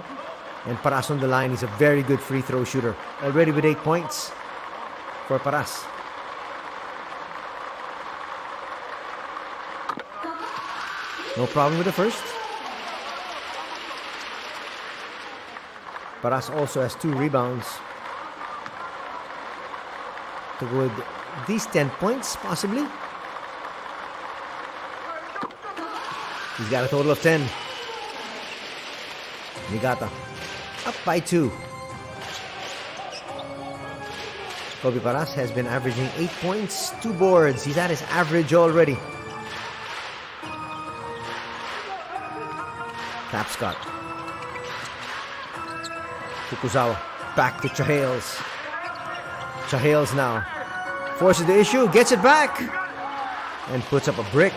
S1: And Paras on the line. He's a very good free throw shooter. Already with 8 points for Paras. No problem with the first. Paras also has 2 rebounds. To go with these 10 points, possibly. He's got a total of 10. Niigata up by 2. Kobe Paras has been averaging 8 points, 2 boards. He's at his average already. Tapscott. Fukuzawa back to Chahales. Chahales now forces the issue, gets it back, and puts up a brick.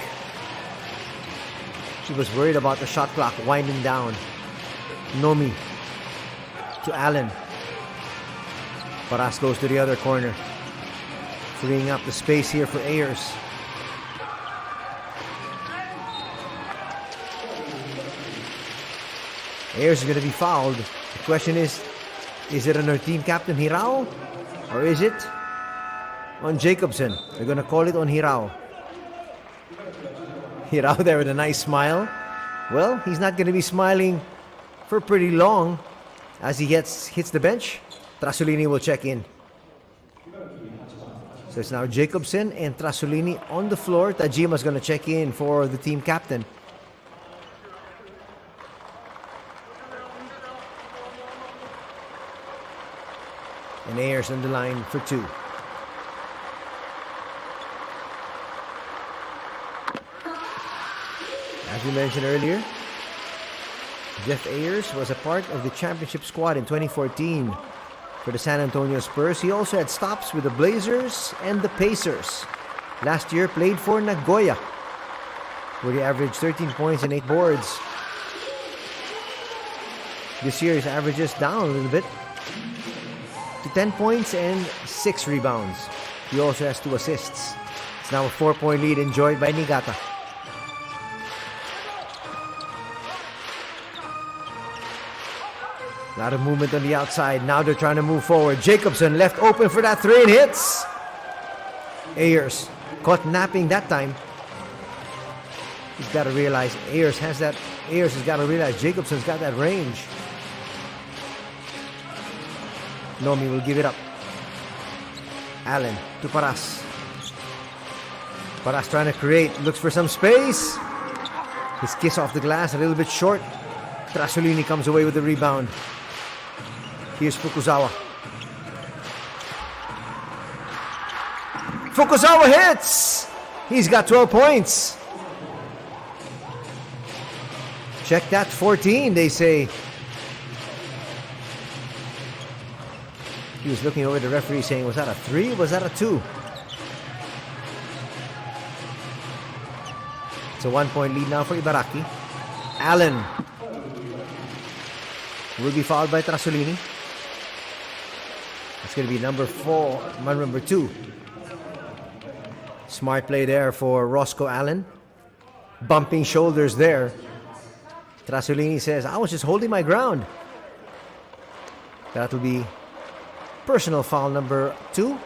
S1: She was worried about the shot clock winding down. Nomi to Allen. Paras goes to the other corner, freeing up the space here for Ayers. Ayers is going to be fouled. The question is it on our team captain Hirao? Or is it on Jacobson? They're going to call it on Hirao. Hirao there with a nice smile. Well, he's not going to be smiling for pretty long as he hits the bench. Trasolini will check in. So it's now Jacobson and Trasolini on the floor. Tajima's going to check in for the team captain. And Ayers on the line for 2. As we mentioned earlier, Jeff Ayers was a part of the championship squad in 2014 for the San Antonio Spurs. He also had stops with the Blazers and the Pacers. Last year, played for Nagoya, where he averaged 13 points and 8 boards. This year, his average is down a little bit to 10 points and 6 rebounds. He also has 2 assists. It's now a 4-point lead enjoyed by Niigata. A lot of movement on the outside. Now they're trying to move forward. Jacobson left open for that 3 and hits. Ayers caught napping that time. He's got to realize Ayers has got to realize Jacobson's got that range. Nomi will give it up. Allen to Paras. Paras trying to create. Looks for some space. His kiss off the glass a little bit short. Trasolini comes away with the rebound. Here's Fukuzawa. Fukuzawa hits! He's got 12 points. Check that, 14, they say. He was looking over at the referee saying, was that a 3? Was that a 2? It's a 1-point lead now for Ibaraki. Allen will be fouled by Trasolini. It's going to be number 2. Smart play there for Roscoe Allen. Bumping shoulders there. Trasolini says, I was just holding my ground. That will be personal foul number 2.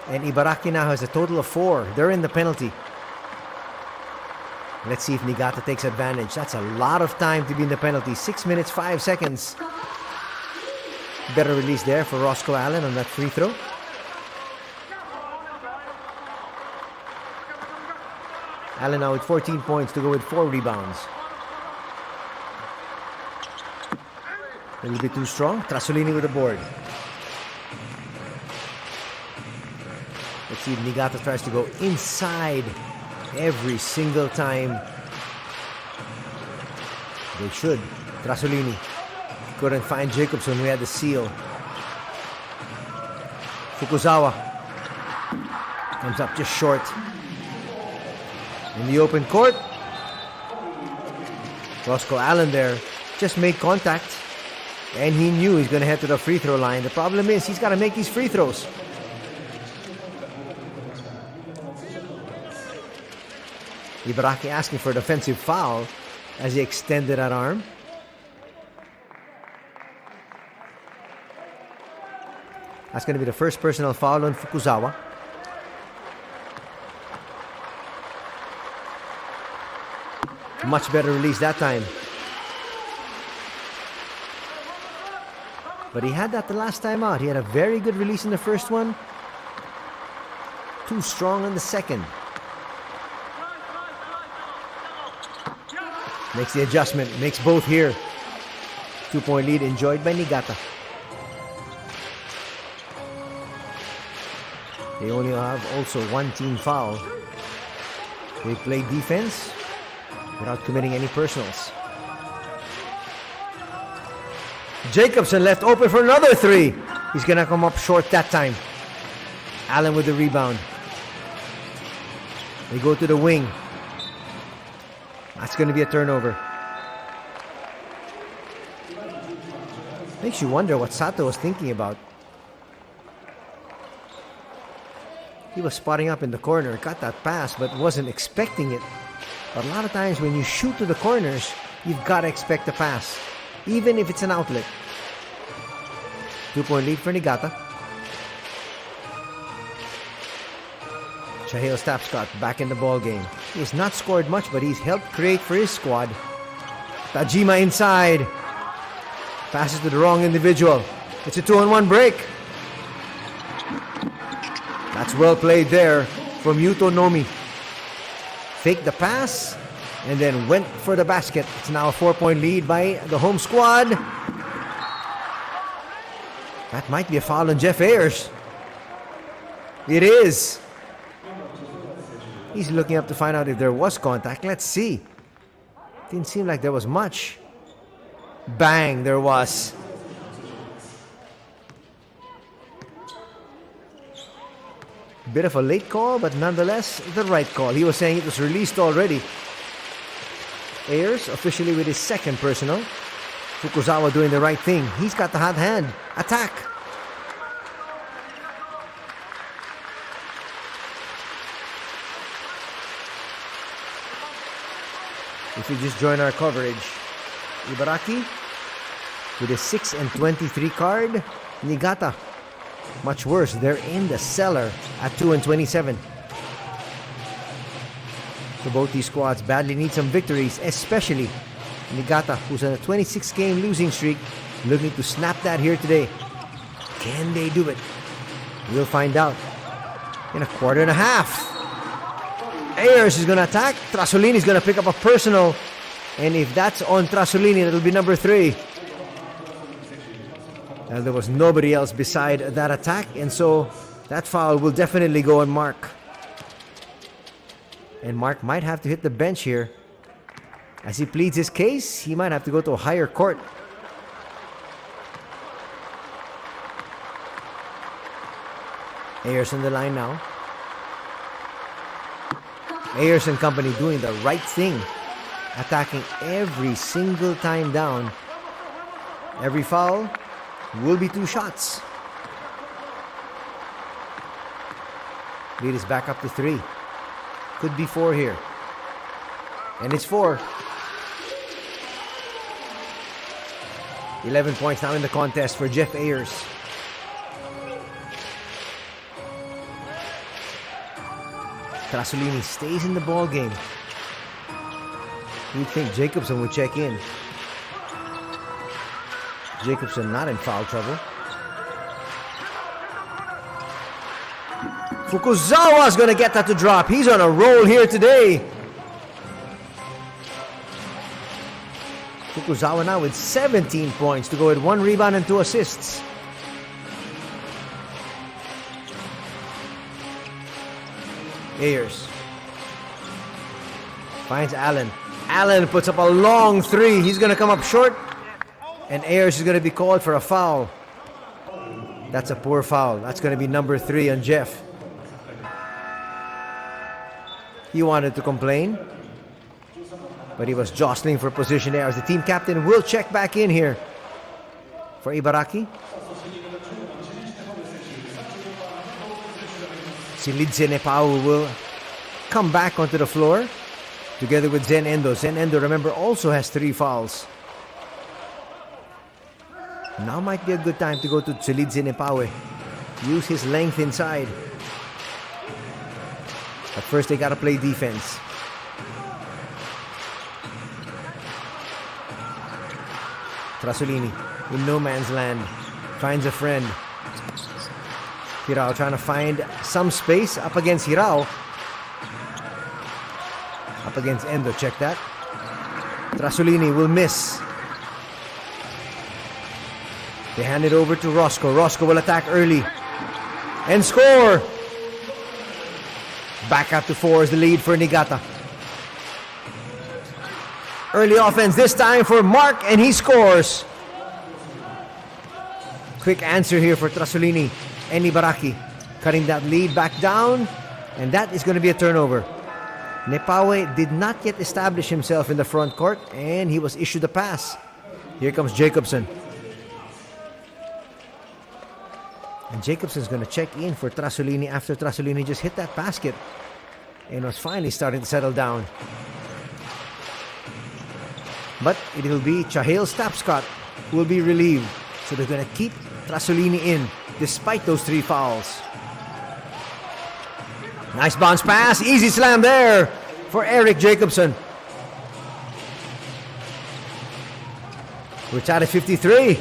S1: And Ibaraki now has a total of 4. They're in the penalty. Let's see if Niigata takes advantage. That's a lot of time to be in the penalty. 6 minutes, 5 seconds. Better release there for Roscoe Allen on that free throw. Allen now with 14 points to go with 4 rebounds. A little bit too strong. Trasolini with the board. Let's see if Niigata tries to go inside every single time. They should. Trasolini couldn't find Jacobson who had the seal. Fukuzawa comes up just short. In the open court, Roscoe Allen there just made contact and he knew he's going to head to the free throw line. The problem is he's got to make these free throws. Ibaraki asking for a defensive foul as he extended that arm. That's going to be the first personal foul on Fukuzawa. Much better release that time. But he had that the last time out. He had a very good release in the first one. Too strong in the second. Makes the adjustment. Makes both here. 2-point lead enjoyed by Niigata. They only have also 1 team foul. They play defense without committing any personals. Jacobson left open for another 3. He's going to come up short that time. Allen with the rebound. They go to the wing. That's going to be a turnover. Makes you wonder what Sato was thinking about. He was spotting up in the corner, got that pass, but wasn't expecting it. But a lot of times when you shoot to the corners, you've got to expect a pass. even if it's an outlet. 2-point lead for Niigata. Chahil Stapscott back in the ball game. He has not scored much, but he's helped create for his squad. Tajima inside. Passes to the wrong individual. It's a 2-on-1 break. That's well played there from Yuto Nomi. Faked the pass and then went for the basket. It's now a 4-point lead by the home squad. That might be a foul on Jeff Ayers. It is. He's looking up to find out if there was contact. Let's see. Didn't seem like there was much. Bang, there was. Bit of a late call, but nonetheless, the right call. He was saying it was released already. Ayers officially with his second personal. Fukuzawa doing the right thing. He's got the hot hand. Attack. If you just join our coverage, Ibaraki with a 6-23 card. Niigata, much worse. They're in the cellar at 2-27. So both these squads badly need some victories, especially Niigata, who's on a 26-game losing streak, looking to snap that here today. Can they do it? We'll find out in a quarter and a half. Ayers is going to attack. Trasolini is going to pick up a personal. And if that's on Trasolini, it'll be number 3. And there was nobody else beside that attack. And so that foul will definitely go on Mark. And Mark might have to hit the bench here. As he pleads his case, he might have to go to a higher court. Ayers on the line now. Ayers and company doing the right thing. Attacking every single time down. Every foul will be 2 shots. Lead is back up to 3. Could be 4 here. And it's 4. 11 points now in the contest for Jeff Ayers. Trasolini stays in the ball game. You'd think Jacobson would check in. Jacobson not in foul trouble. Fukuzawa's gonna get that to drop. He's on a roll here today. Fukuzawa now with 17 points to go with 1 rebound and 2 assists. Ayers finds Allen. Allen puts up a long 3. He's going to come up short. And Ayers is going to be called for a foul. That's a poor foul. That's going to be number 3 on Jeff. He wanted to complain, but he was jostling for position there as the team captain will check back in here for Ibaraki. Silidze Nepau will come back onto the floor together with Zen Endo. Zen Endo, remember, also has 3 fouls. Now might be a good time to go to Silidze Nepau. Use his length inside. But first they gotta play defense. Trasolini in no man's land finds a friend. Hirao trying to find some space up against Hirao. Up against Endo, check that. Trasolini will miss. They hand it over to Roscoe. Roscoe will attack early and score. Back up to 4 is the lead for Niigata. Early offense this time for Mark, and he scores. Quick answer here for Trasolini and Ibaraki. Cutting that lead back down, and that is going to be a turnover. Nepawe did not yet establish himself in the front court, and he was issued a pass. Here comes Jacobson. And Jacobson's going to check in for Trasolini after Trasolini just hit that basket and was finally starting to settle down. But it will be Chahil Stapscott will be relieved. So they're going to keep Trasolini in despite those 3 fouls. Nice bounce pass. Easy slam there for Eric Jacobson. We're tied at 53.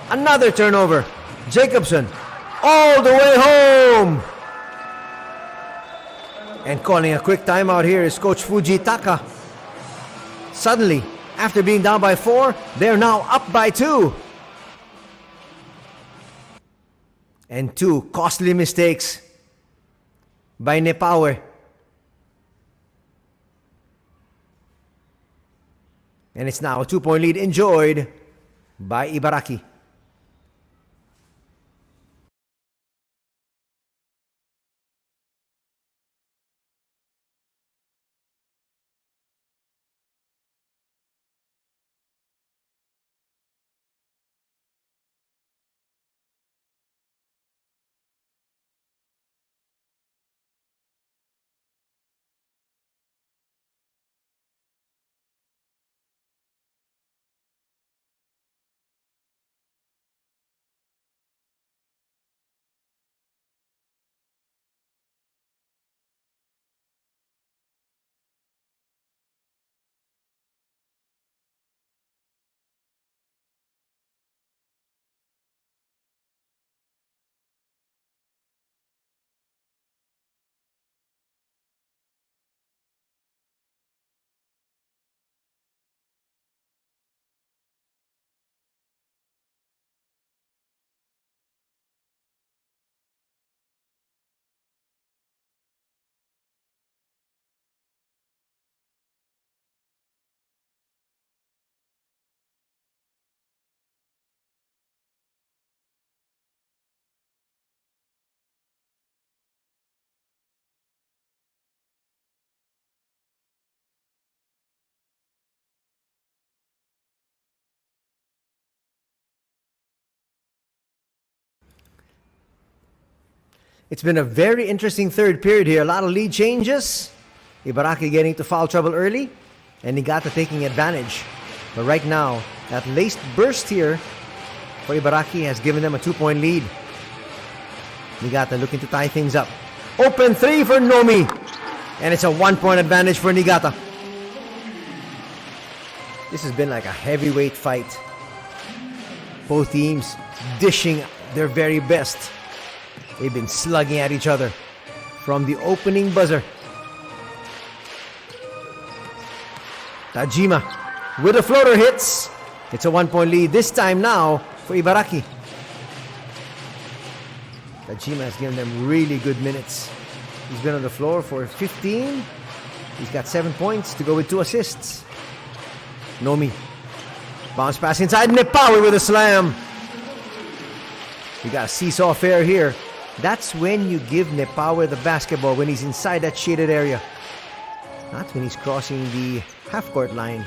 S1: Another turnover. Jacobson all the way home. And calling a quick timeout here is Coach Fujitaka. Suddenly, after being down by 4, they're now up by 2. And 2 costly mistakes by Nepawe. And it's now a 2-point lead enjoyed by Ibaraki. It's been a very interesting third period here. A lot of lead changes. Ibaraki getting into foul trouble early, and Niigata taking advantage. But right now, that late burst here for Ibaraki has given them a 2-point lead. Niigata looking to tie things up. Open 3 for Nomi. And it's a 1-point advantage for Niigata. This has been like a heavyweight fight. Both teams dishing their very best. They've been slugging at each other from the opening buzzer. Tajima with a floater hits. It's a 1-point lead this time now for Ibaraki. Tajima has given them really good minutes. He's been on the floor for 15. He's got 7 points to go with 2 assists. Nomi. Bounce pass inside. Nepawe with a slam. We got a seesaw affair here. That's when you give Nepawe the basketball, when he's inside that shaded area. Not when he's crossing the half-court line.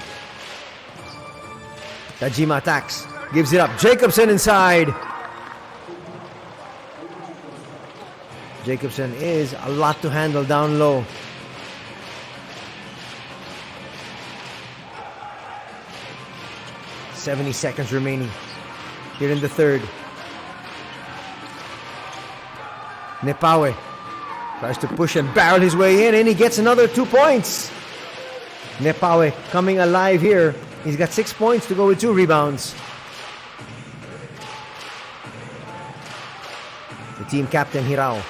S1: Tajima attacks. Gives it up. Jacobson inside. Jacobson is a lot to handle down low. "70 seconds remaining here in the third. Nepawe tries to push and barrel his way in, and he gets another 2 points. Nepawe coming alive here. He's got 6 points to go with 2 rebounds. The team captain, Hirao.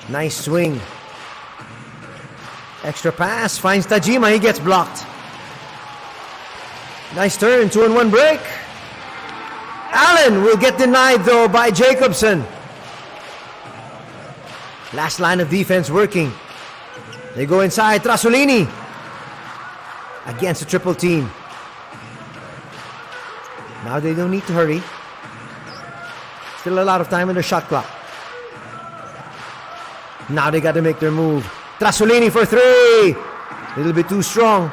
S1: Nice swing. Extra pass. Finds Tajima. He gets blocked. Nice turn. 2-and-1 break. Allen will get denied though by Jacobson. Last line of defense working. They go inside. Trasolini against a triple team. Now they don't need to hurry. Still a lot of time in the shot clock. Now they got to make their move. Trasolini for 3. A little bit too strong.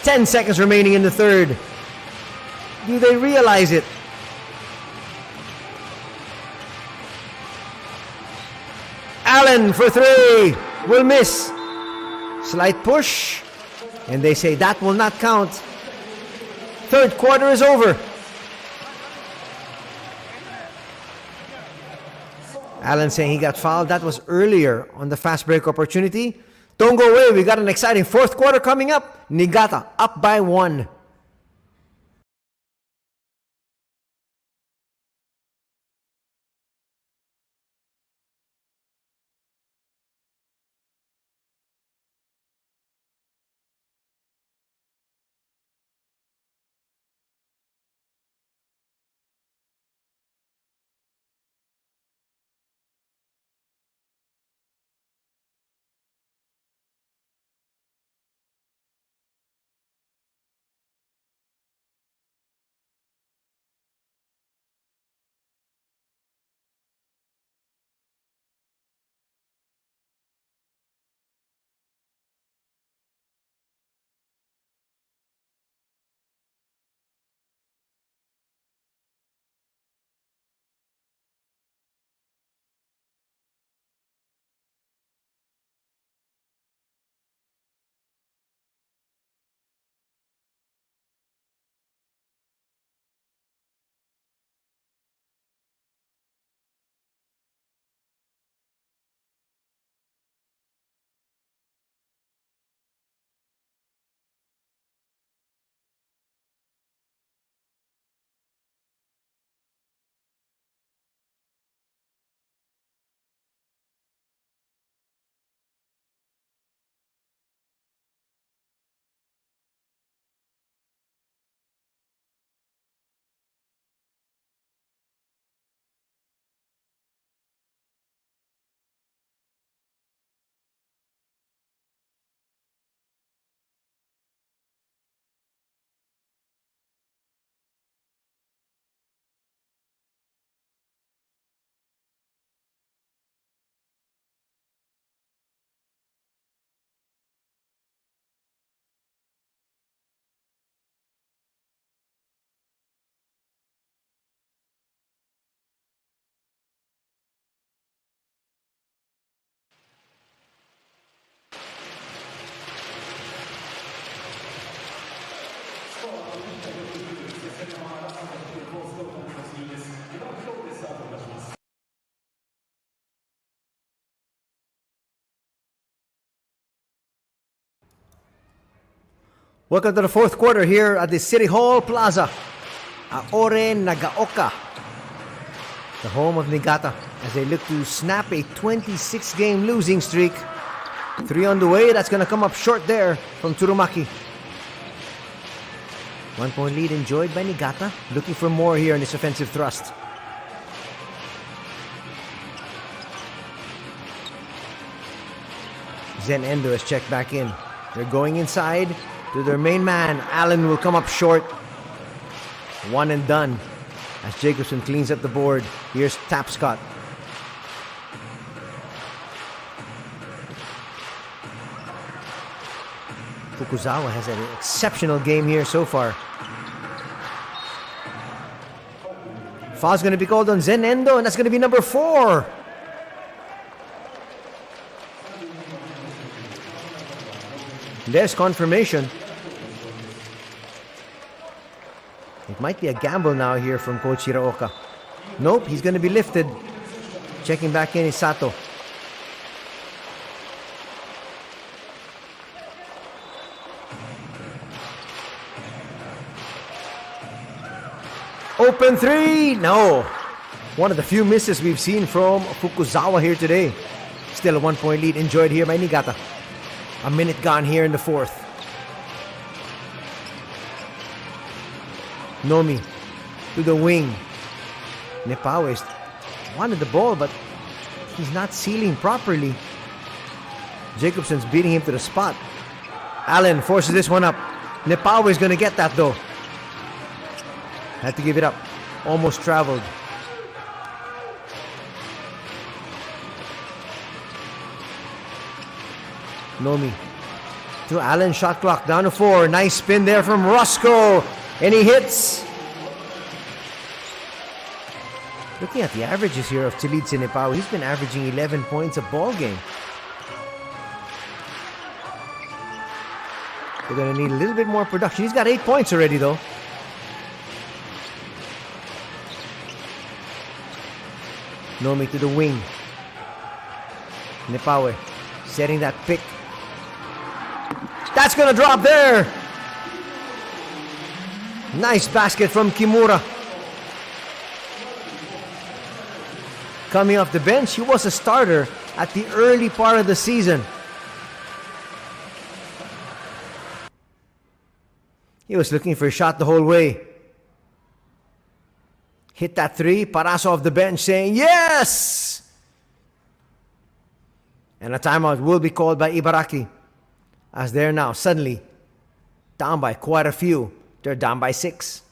S1: 10 seconds remaining in the third. Do they realize it? Allen for 3. Will miss. Slight push. And they say that will not count. third quarter is over. Allen saying he got fouled. That was earlier on the fast break opportunity. Don't go away. We got an exciting fourth quarter coming up. Niigata up by 1. Welcome to the fourth quarter here at the City Hall Plaza, Aore Nagaoka, the home of Niigata, as they look to snap a 26-game losing streak. 3 on the way, that's going to come up short there from Tsurumaki. 1-point lead enjoyed by Niigata, looking for more here in this offensive thrust. Zen Endo has checked back in. They're going inside to their main man. Allen will come up short. 1 and done as Jacobson cleans up the board. Here's Tapscott. Fukuzawa has had an exceptional game here so far. Foul's going to be called on Zen Endo, and that's going to be number 4. There's confirmation. It might be a gamble now here from Coach Hiraoka. Nope, he's going to be lifted. Checking back in is Sato. Open 3! No! One of the few misses we've seen from Fukuzawa here today. Still a 1-point lead enjoyed here by Niigata. A minute gone here in the fourth. Nomi to the wing. Nepawe wanted the ball, but he's not sealing properly. Jacobson's beating him to the spot. Allen forces this one up. Nepawe is going to get that though. Had to give it up. Almost traveled. Nomi to Allen, shot clock down to 4. Nice spin there from Roscoe, and he hits. Looking at the averages here of Chilidze Nepawe, he's been averaging 11 points a ball game. They're going to need a little bit more production. He's got 8 points already though. Nomi to the wing. Nepawe setting that pick. That's gonna drop there. Nice basket from Kimura. Coming off the bench, he was a starter at the early part of the season. He was looking for a shot the whole way. Hit that three. Paraso off the bench saying yes! And a timeout will be called by Ibaraki, as they're now suddenly down by quite a few. They're down by 6.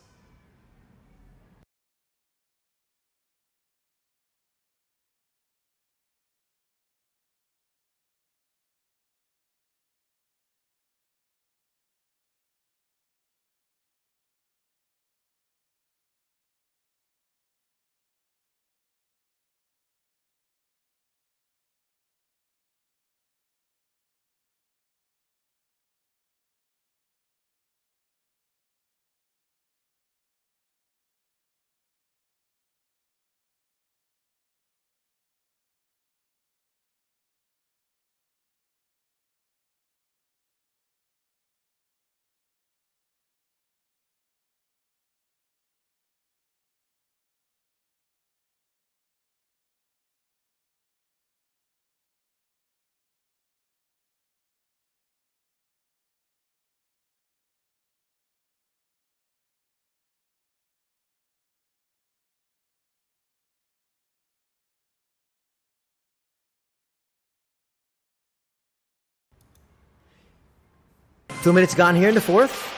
S1: Two minutes gone here in the fourth.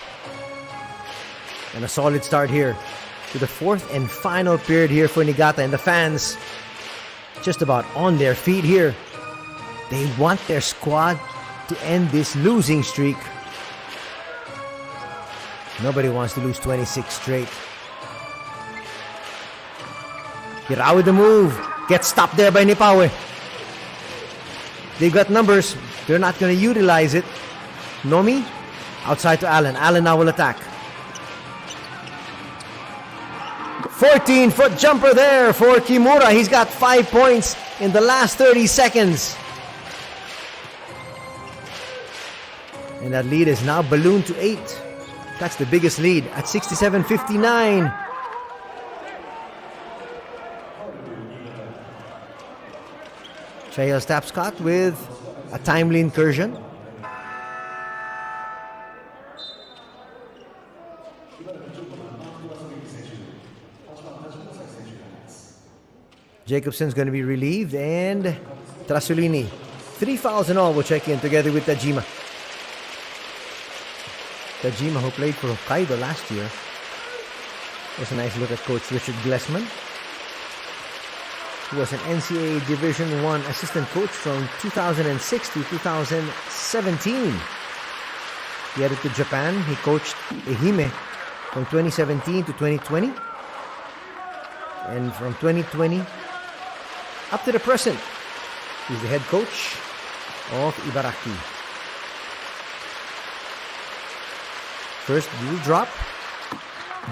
S1: And a solid start here to the fourth and final period here for Niigata. And the fans just about on their feet here. They want their squad to end this losing streak. Nobody wants to lose 26 straight. Hira with the move. Gets stopped there by Nepawe. They've got numbers. They're not going to utilize it. Nomi outside to Allen. Allen now will attack. 14-foot jumper there for Kimura. He's got 5 points in the last 30 seconds. And that lead is now ballooned to 8. That's the biggest lead at 67-59. Shahil Tapscott with a timely incursion. Jacobson's going to be relieved, and Trasolini. 3 fouls in all will check in together with Tajima. Tajima, who played for Hokkaido last year. Was a nice look at Coach Richard Glessman, who was an NCAA Division I assistant coach from 2006 to 2017. He headed to Japan. He coached Ehime from 2017 to 2020. And from 2020 up to the present, he's the head coach of Ibaraki. First will drop.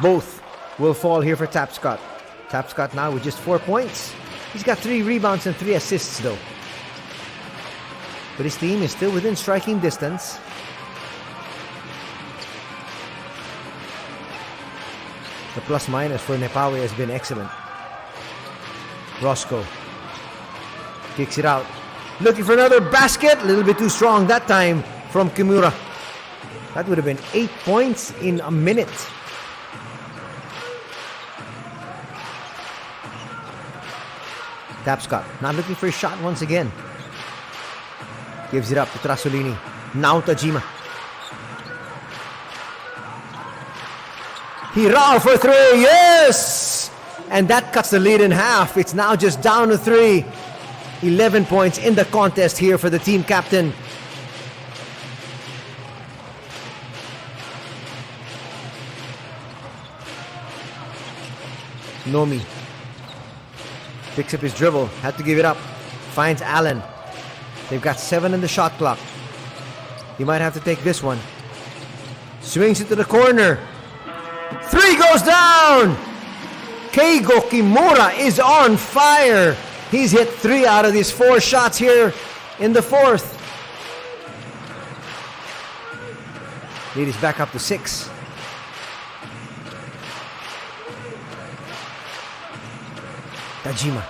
S1: Both will fall here for Tapscott. Tapscott now with just 4 points. He's got 3 rebounds and 3 assists though. But his team is still within striking distance. The plus minus for Nepawe has been excellent. Roscoe kicks it out. Looking for another basket. A little bit too strong that time from Kimura. That would have been 8 points in a minute. Tapscott not looking for a shot once again. Gives it up to Trasolini. Now Tajima. Hira for 3. Yes! And that cuts the lead in half. It's now just down to 3. 11 points in the contest here for the team captain. Nomi picks up his dribble. Had to give it up. Finds Allen. They've got 7 in the shot clock. He might have to take this one. Swings it to the corner. 3 goes down. Keigo Kimura is on fire. He's hit 3 out of these 4 shots here in the fourth. Lead is back up to 6. Tajima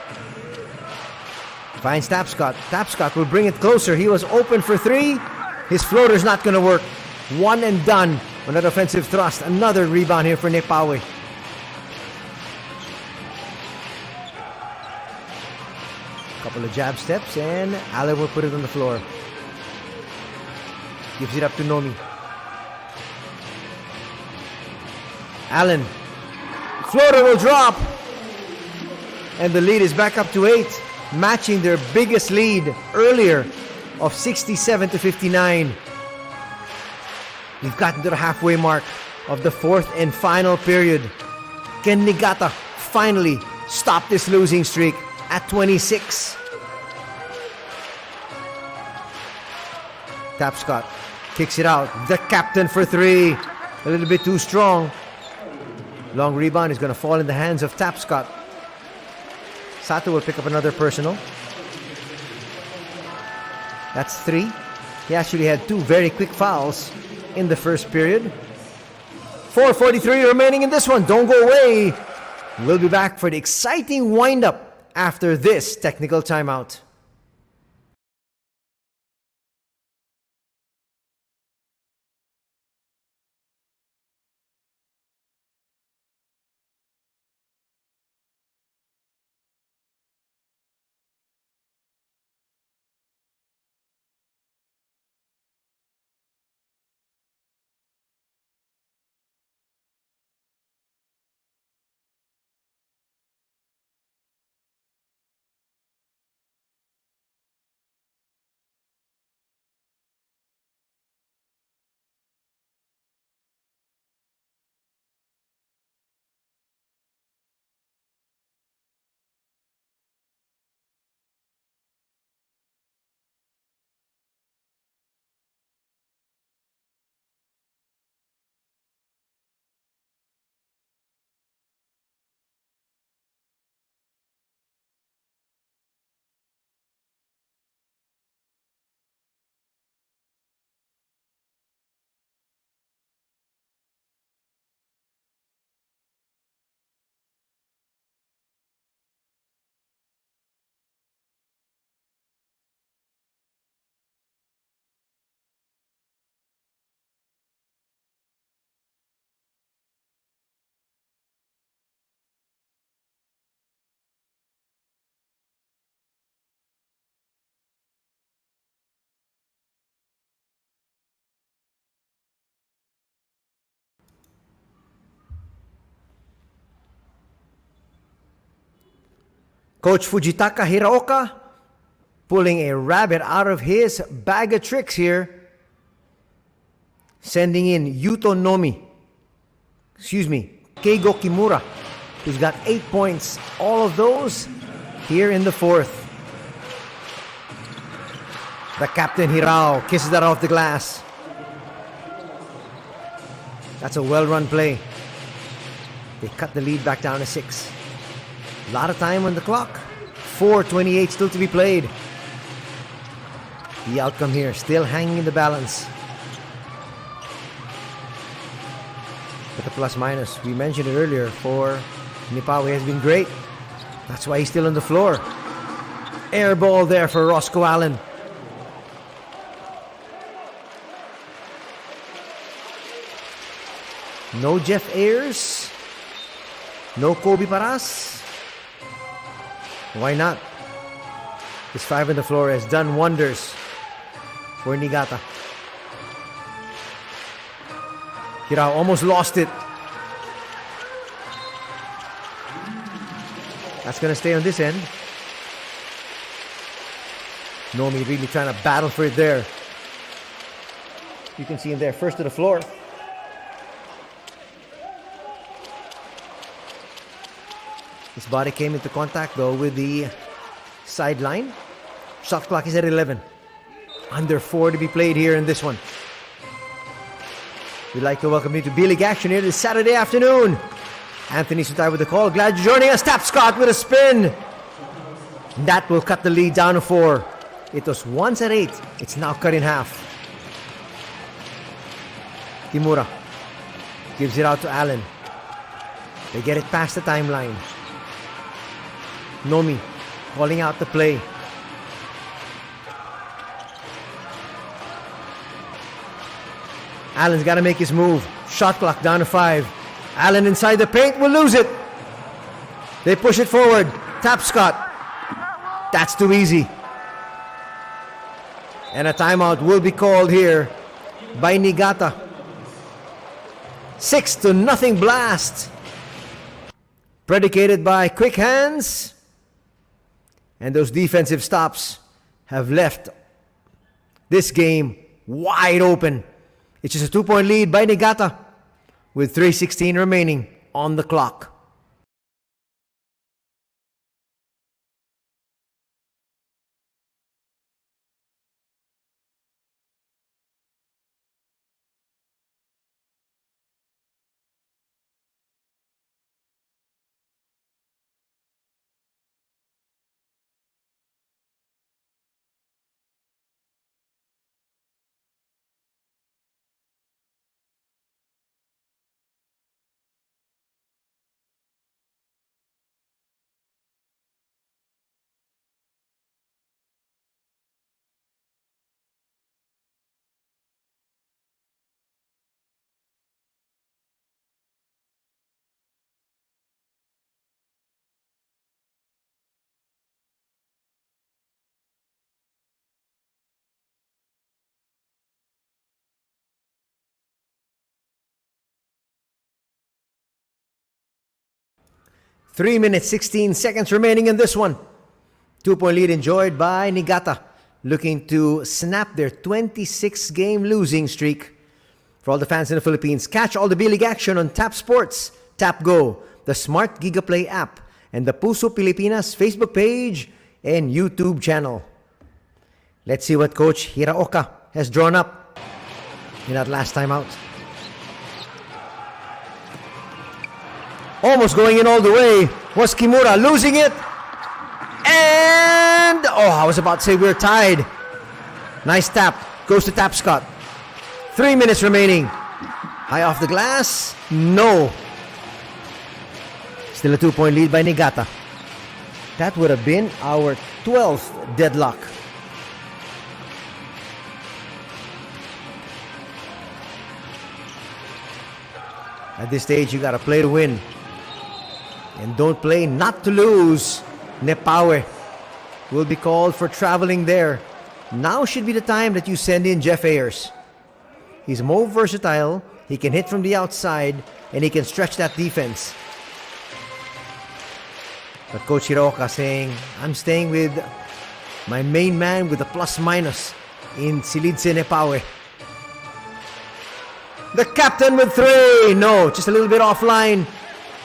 S1: finds Tapscott. Tapscott will bring it closer. He was open for 3. His floater's not going to work. One and done on that offensive thrust. Another rebound here for Nepawe. Couple of jab steps and Allen will put it on the floor. Gives it up to Nomi. Allen. Floater will drop. And the lead is back up to 8, matching their biggest lead earlier of 67-59. We've gotten to the halfway mark of the 4th and final period. Can Niigata finally stop this losing streak at 26? Tapscott kicks it out. The captain for 3. A little bit too strong. Long rebound is going to fall in the hands of Tapscott. Sato will pick up another personal. That's 3. He actually had 2 very quick fouls in the first period. 4:43 remaining in this one. Don't go away. We'll be back for the exciting wind-up after this technical timeout. Coach Fujitaka Hiraoka pulling a rabbit out of his bag of tricks here. Sending in Keigo Kimura, who's got 8 points. All of those here in the fourth. The captain Hirao kisses that off the glass. That's a well-run play. They cut the lead back down to 6. A lot of time on the clock. 4:28 still to be played. The outcome here still hanging in the balance. But the plus-minus, we mentioned it earlier, for Nepawe has been great. That's why he's still on the floor. Air ball there for Roscoe Allen. No Jeff Ayers. No Kobe Paras. Why not? This 5 on the floor has done wonders for Niigata. Hirao almost lost it. That's going to stay on this end. Nomi really trying to battle for it there. You can see him there, first to the floor. His body came into contact though with the sideline. Shot clock is at 11. Under 4 to be played here in this one. We'd like to welcome you to B-League action here this Saturday afternoon. Anthony Sutai with the call. Glad you're joining us. Tapscott with a spin. That will cut the lead down to 4. It was once at 8. It's now cut in half. Kimura gives it out to Allen. They get it past the timeline. Nomi calling out the play. Allen's got to make his move. Shot clock down to 5. Allen inside the paint will lose it. They push it forward. Tap Scott. That's too easy. And a timeout will be called here by Niigata. 6-0 blast. Predicated by quick hands. And those defensive stops have left this game wide open. It's just a 2-point lead by Niigata with 3:16 remaining on the clock. Three minutes, 16 seconds remaining in this one. 2-point lead enjoyed by Niigata, looking to snap their 26-game losing streak. For all the fans in the Philippines, catch all the B-League action on Tap Sports, Tap Go, the Smart Gigaplay app, and the Puso Pilipinas Facebook page and YouTube channel. Let's see what Coach Hiraoka has drawn up in that last time out. Almost going in all the way was Kimura, losing it. And, I was about to say we're tied. Nice tap. Goes to Tap Scott. 3 minutes remaining. High off the glass. No. Still a 2-point lead by Niigata. That would have been our 12th deadlock. At this stage, you got to play to win. And don't play not to lose. Nepawe will be called for traveling there. Now should be the time that you send in Jeff Ayers. He's more versatile. He can hit from the outside, and he can stretch that defense. But Coach Hiraoka saying, I'm staying with my main man with a plus-minus in Silidse Nepawe. The captain with 3. No, just a little bit offline.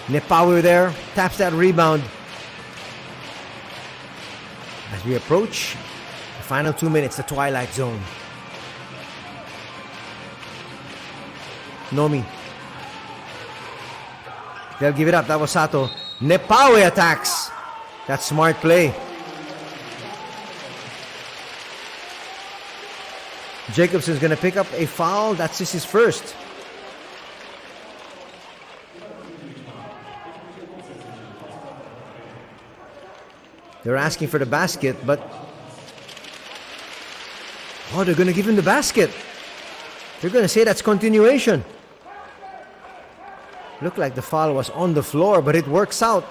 S1: Nepawe there, taps that rebound. As we approach the final 2 minutes, the twilight zone. Nomi. They'll give it up. That was Sato. Nepawe attacks. That's smart play. Jacobson's going to pick up a foul. That's just his first. They're asking for the basket, but they're going to give him the basket. They're going to say that's continuation. Looked like the foul was on the floor, but it works out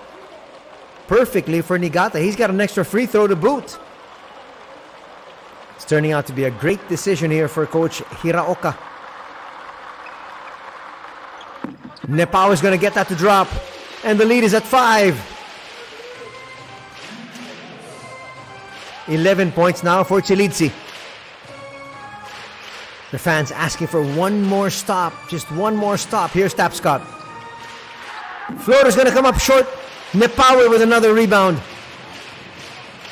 S1: perfectly for Niigata. He's got an extra free throw to boot. It's turning out to be a great decision here for Coach Hiraoka. Nepawe is going to get that to drop, and the lead is at 5. 11 points now for Silidse. The fans asking for one more stop. Just one more stop. Here's Tap Scott. Floater's going to come up short. Nepawe with another rebound.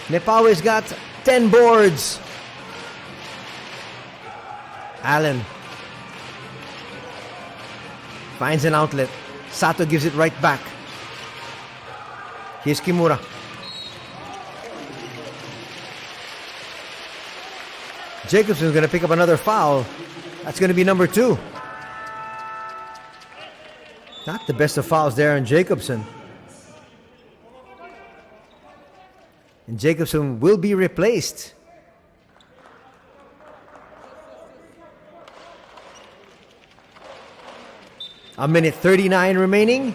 S1: Nepawe's got 10 boards. Allen finds an outlet. Sato gives it right back. Here's Kimura. Jacobson's going to pick up another foul. That's going to be number 2. Not the best of fouls there on Jacobson. And Jacobson will be replaced. A minute 39 remaining.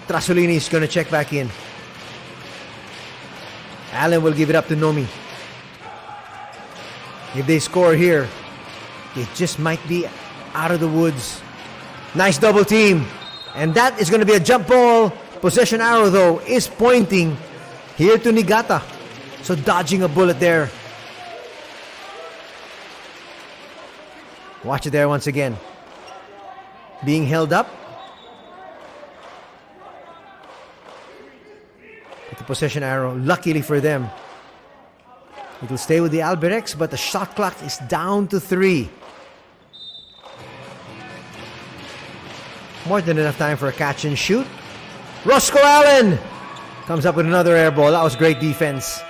S1: Trasolini is going to check back in. Allen will give it up to Nomi. If they score here, it just might be out of the woods. Nice double team. And that is going to be a jump ball. Possession arrow, though, is pointing here to Niigata. So dodging a bullet there. Watch it there once again. Being held up. With the possession arrow, luckily for them, it will stay with the Albirex, but the shot clock is down to 3. More than enough time for a catch and shoot. Roscoe Allen comes up with another air ball. That was great defense.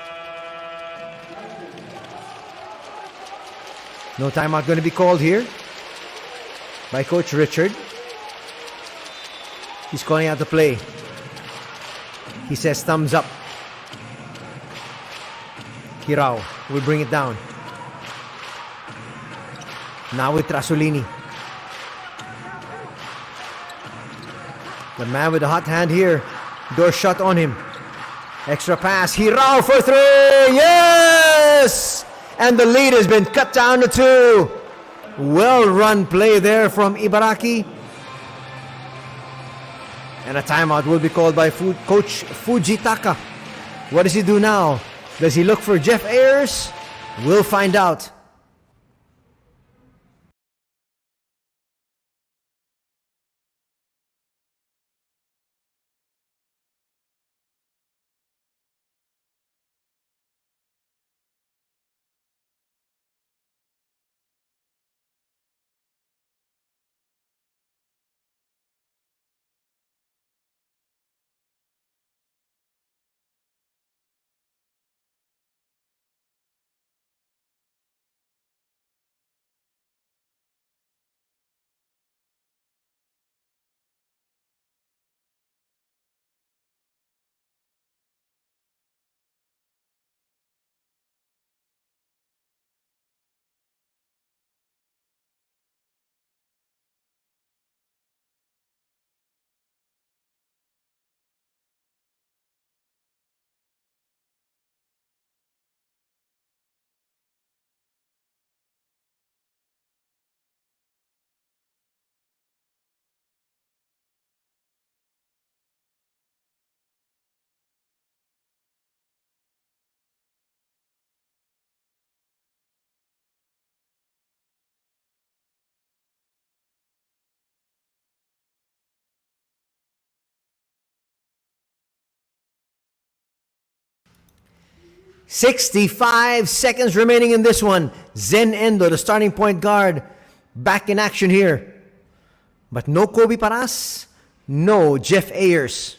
S1: No timeout going to be called here by Coach Richard. He's calling out the play. He says thumbs up. Hirao will bring it down. Now with Trasolini. The man with the hot hand here. Door shut on him. Extra pass. Hirao for 3. Yes! And the lead has been cut down to 2. Well run play there from Ibaraki. And a timeout will be called by Coach Fujitaka. What does he do now? Does he look for Jeff Ayers? We'll find out. "65 seconds remaining in this one. Zen Endo, the starting point guard, back in action here. But no Kobe Paras, no Jeff Ayers.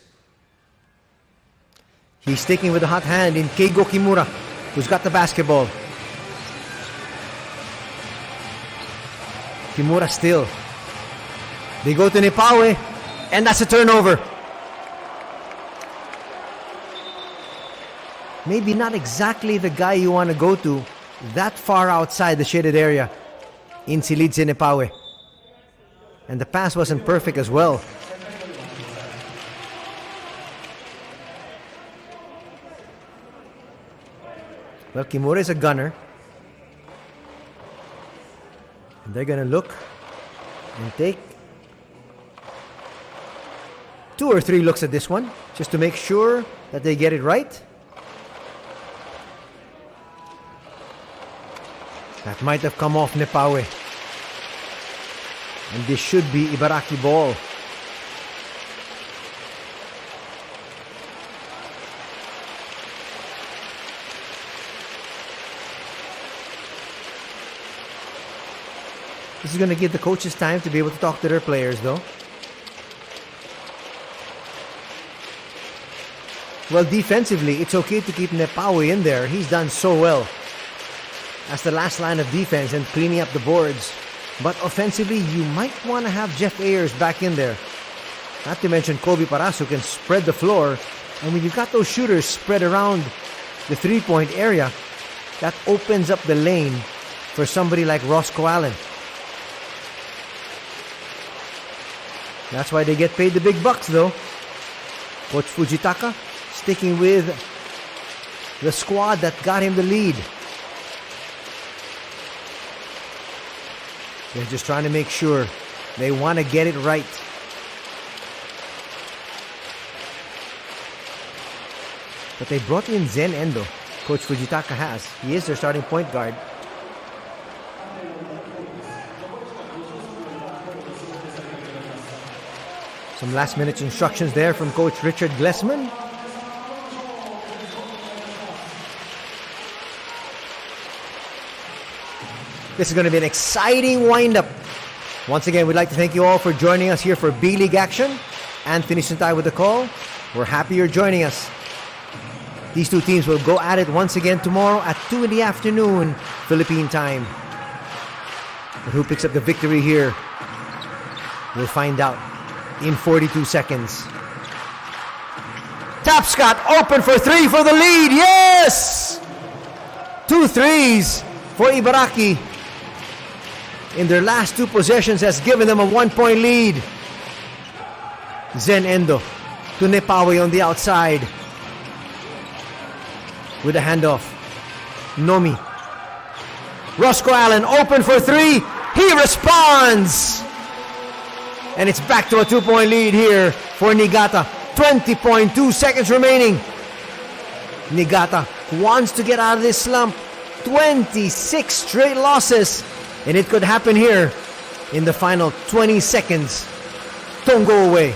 S1: He's sticking with the hot hand in Keigo Kimura, who's got the basketball. Kimura still. They go to Nepawe, and that's a turnover. Maybe not exactly the guy you want to go to that far outside the shaded area in Silidze Nepawe. And the pass wasn't perfect as well. Well, Kimura is a gunner. And they're going to look and take 2 or 3 looks at this one, just to make sure that they get it right. That might have come off Nepawe. And this should be Ibaraki ball. This is going to give the coaches time to be able to talk to their players, though. Well, defensively, it's okay to keep Nepawe in there. He's done so well. as the last line of defense and cleaning up the boards. But offensively, you might want to have Jeff Ayers back in there. Not to mention Kobe Paras, who can spread the floor. And when you've got those shooters spread around the three-point area, that opens up the lane for somebody like Roscoe Allen. That's why they get paid the big bucks, though. Coach Fujitaka sticking with the squad that got him the lead. They're just trying to make sure they want to get it right. But they brought in Zen Endo. Coach Fujitaka has. He is their starting point guard. Some last-minute instructions there from Coach Richard Glessman. This is going to be an exciting wind-up. Once again, we'd like to thank you all for joining us here for B-League action. Anthony Suntay with the call. We're happy you're joining us. These two teams will go at it once again tomorrow at 2 in the afternoon, Philippine time. But who picks up the victory here? We'll find out in 42 seconds. Tapscott open for three for the lead. Yes! 2 threes for Ibaraki in their last 2 possessions has given them a 1-point lead. Zen Endo to Nepawe on the outside with a handoff. Nomi. Roscoe Allen open for 3. He responds! And it's back to a 2-point lead here for Niigata. 20.2 seconds remaining. Niigata wants to get out of this slump. 26 straight losses. And it could happen here in the final 20 seconds. Don't go away.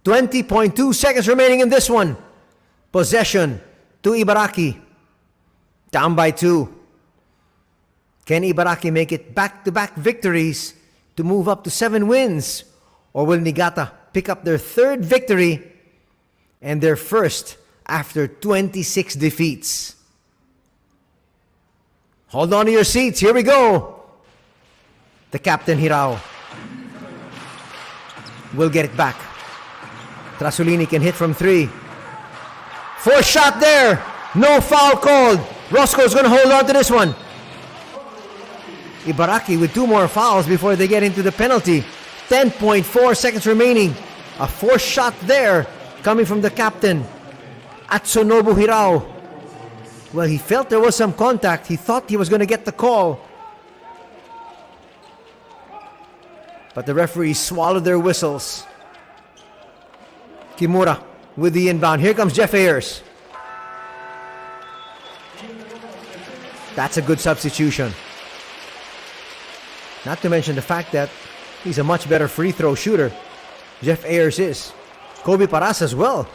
S1: .2 seconds remaining in this one. Possession to Ibaraki. Down by 2. Can Ibaraki make it back-to-back victories to move up to 7 wins? Or will Niigata pick up their 3rd victory and their first after 26 defeats? Hold on to your seats. Here we go. The captain, Hirao, will get it back. Trasolini can hit from 3. 4th shot there. No foul called. Roscoe's going to hold on to this one. Ibaraki with 2 more fouls before they get into the penalty. 10.4 seconds remaining. A 4th shot there coming from the captain, Atsunobu Hirao. Well, he felt there was some contact. He thought he was going to get the call. But the referees swallowed their whistles. Kimura with the inbound. Here comes Jeff Ayers. That's a good substitution. Not to mention the fact that he's a much better free throw shooter. Jeff Ayers is. Kobe Paras as well.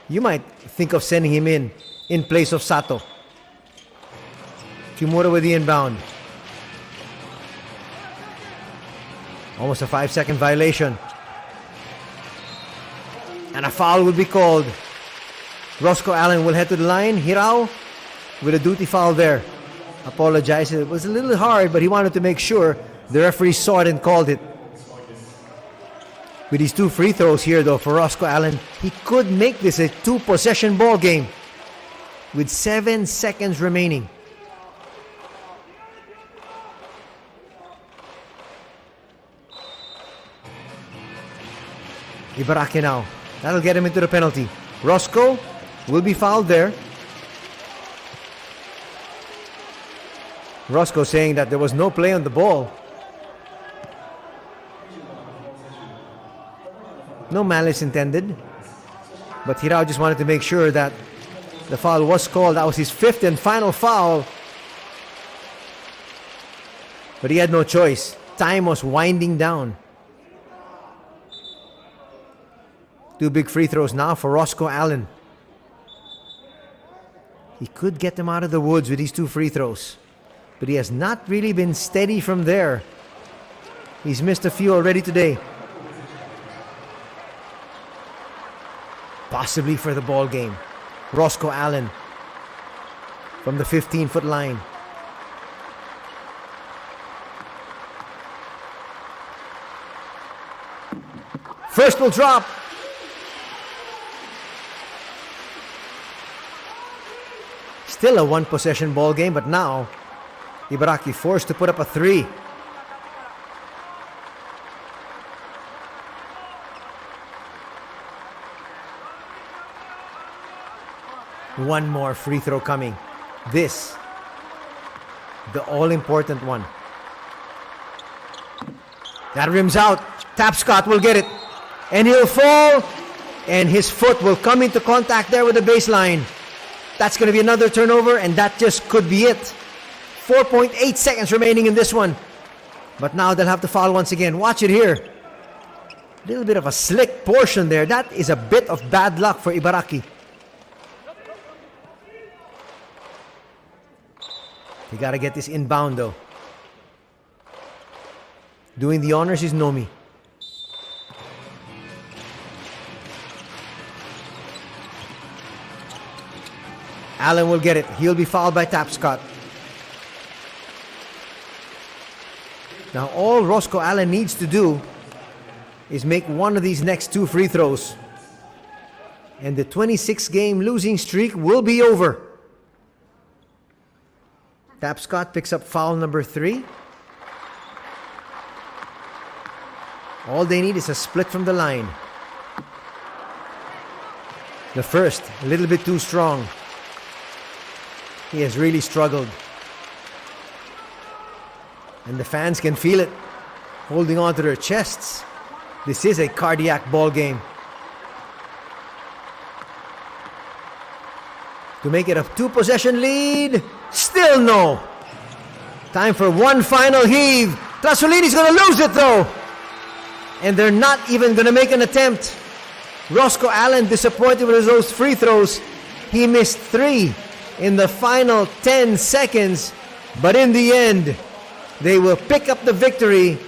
S1: You might think of sending him in place of Sato. Kimura with the inbound. Almost a 5-second violation. And a foul will be called. Roscoe Allen will head to the line. Hirao with a duty foul there. Apologized. It was a little hard, but he wanted to make sure the referee saw it and called it. With these 2 free throws here, though, for Roscoe Allen, he could make this a 2-possession ball game with 7 seconds remaining. Ibaraki now. That'll get him into the penalty. Roscoe will be fouled there. Roscoe saying that there was no play on the ball. No malice intended. But Hirao just wanted to make sure that the foul was called. That was his 5th and final foul. But he had no choice. Time was winding down. 2 big free throws now for Roscoe Allen. He could get them out of the woods with these 2 free throws. But he has not really been steady from there. He's missed a few already today. Possibly for the ball game. Roscoe Allen from the 15-foot line. First will drop. Still a 1-possession ball game, but now Ibaraki forced to put up a 3. One more free throw coming. This, the all-important one. That rims out. Tapscott will get it. And he'll fall. And his foot will come into contact there with the baseline. That's going to be another turnover, and that just could be it. 4.8 seconds remaining in this one. But now they'll have to foul once again. Watch it here. A little bit of a slick portion there. That is a bit of bad luck for Ibaraki. You got to get this inbound though. Doing the honors is Nomi. Allen will get it. He'll be fouled by Tapscott. Now all Roscoe Allen needs to do is make one of these next 2 free throws. And the 26-game losing streak will be over. Tapscott picks up foul number 3. All they need is a split from the line. The first, a little bit too strong. He has really struggled. And the fans can feel it, holding on to their chests. This is a cardiac ball game. To make it a 2-possession lead. Still no. Time for one final heave. Trasolini's going to lose it though. And they're not even going to make an attempt. Roscoe Allen disappointed with those free throws. He missed 3 in the final 10 seconds. But in the end, they will pick up the victory.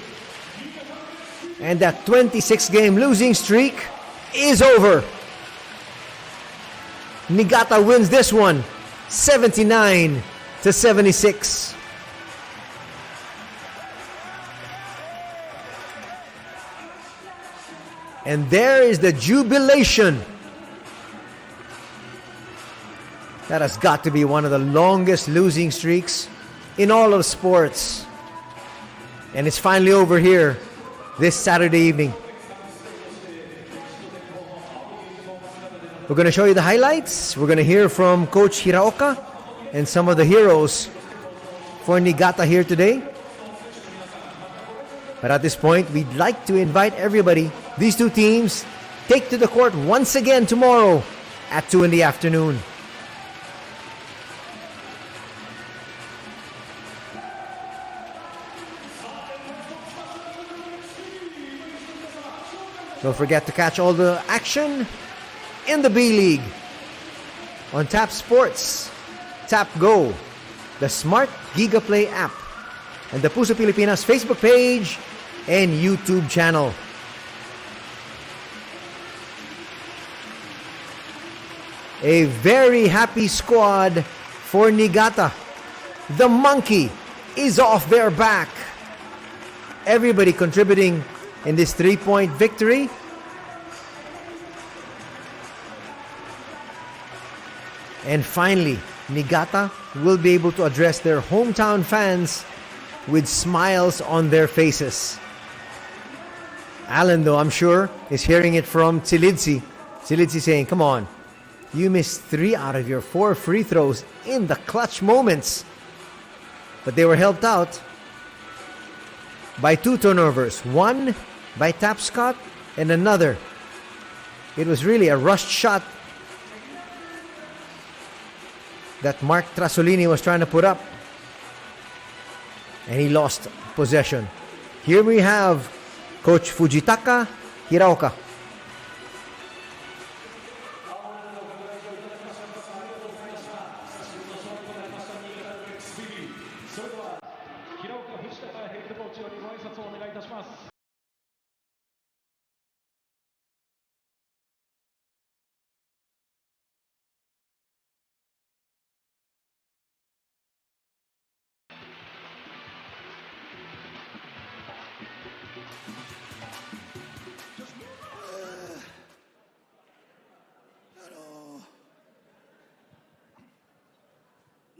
S1: And that 26-game losing streak is over. Niigata wins this one, 79-76. And there is the jubilation. That has got to be one of the longest losing streaks in all of sports. And it's finally over here this Saturday evening. We're going to show you the highlights. We're going to hear from Coach Hiraoka and some of the heroes for Niigata here today. But at this point, we'd like to invite everybody. These 2 teams take to the court once again tomorrow at 2 in the afternoon. Don't forget to catch all the action in the B-League on Tap Sports, Tap Go, the Smart GigaPlay app, and the Puso Pilipinas Facebook page and YouTube channel. A very happy squad for Niigata. The monkey is off their back. Everybody contributing in this 3-point victory. And finally, Niigata will be able to address their hometown fans with smiles on their faces Allen, though, I'm sure, is hearing it from Tsilidzi. Tsilidzi saying, come on, you missed 3 out of your 4 free throws in the clutch moments. But they were helped out by 2 turnovers. One by Tapscott and another. It was really a rushed shot that Mark Trasolini was trying to put up. And he lost possession. Here we have Coach Fujitaka Hiraoka.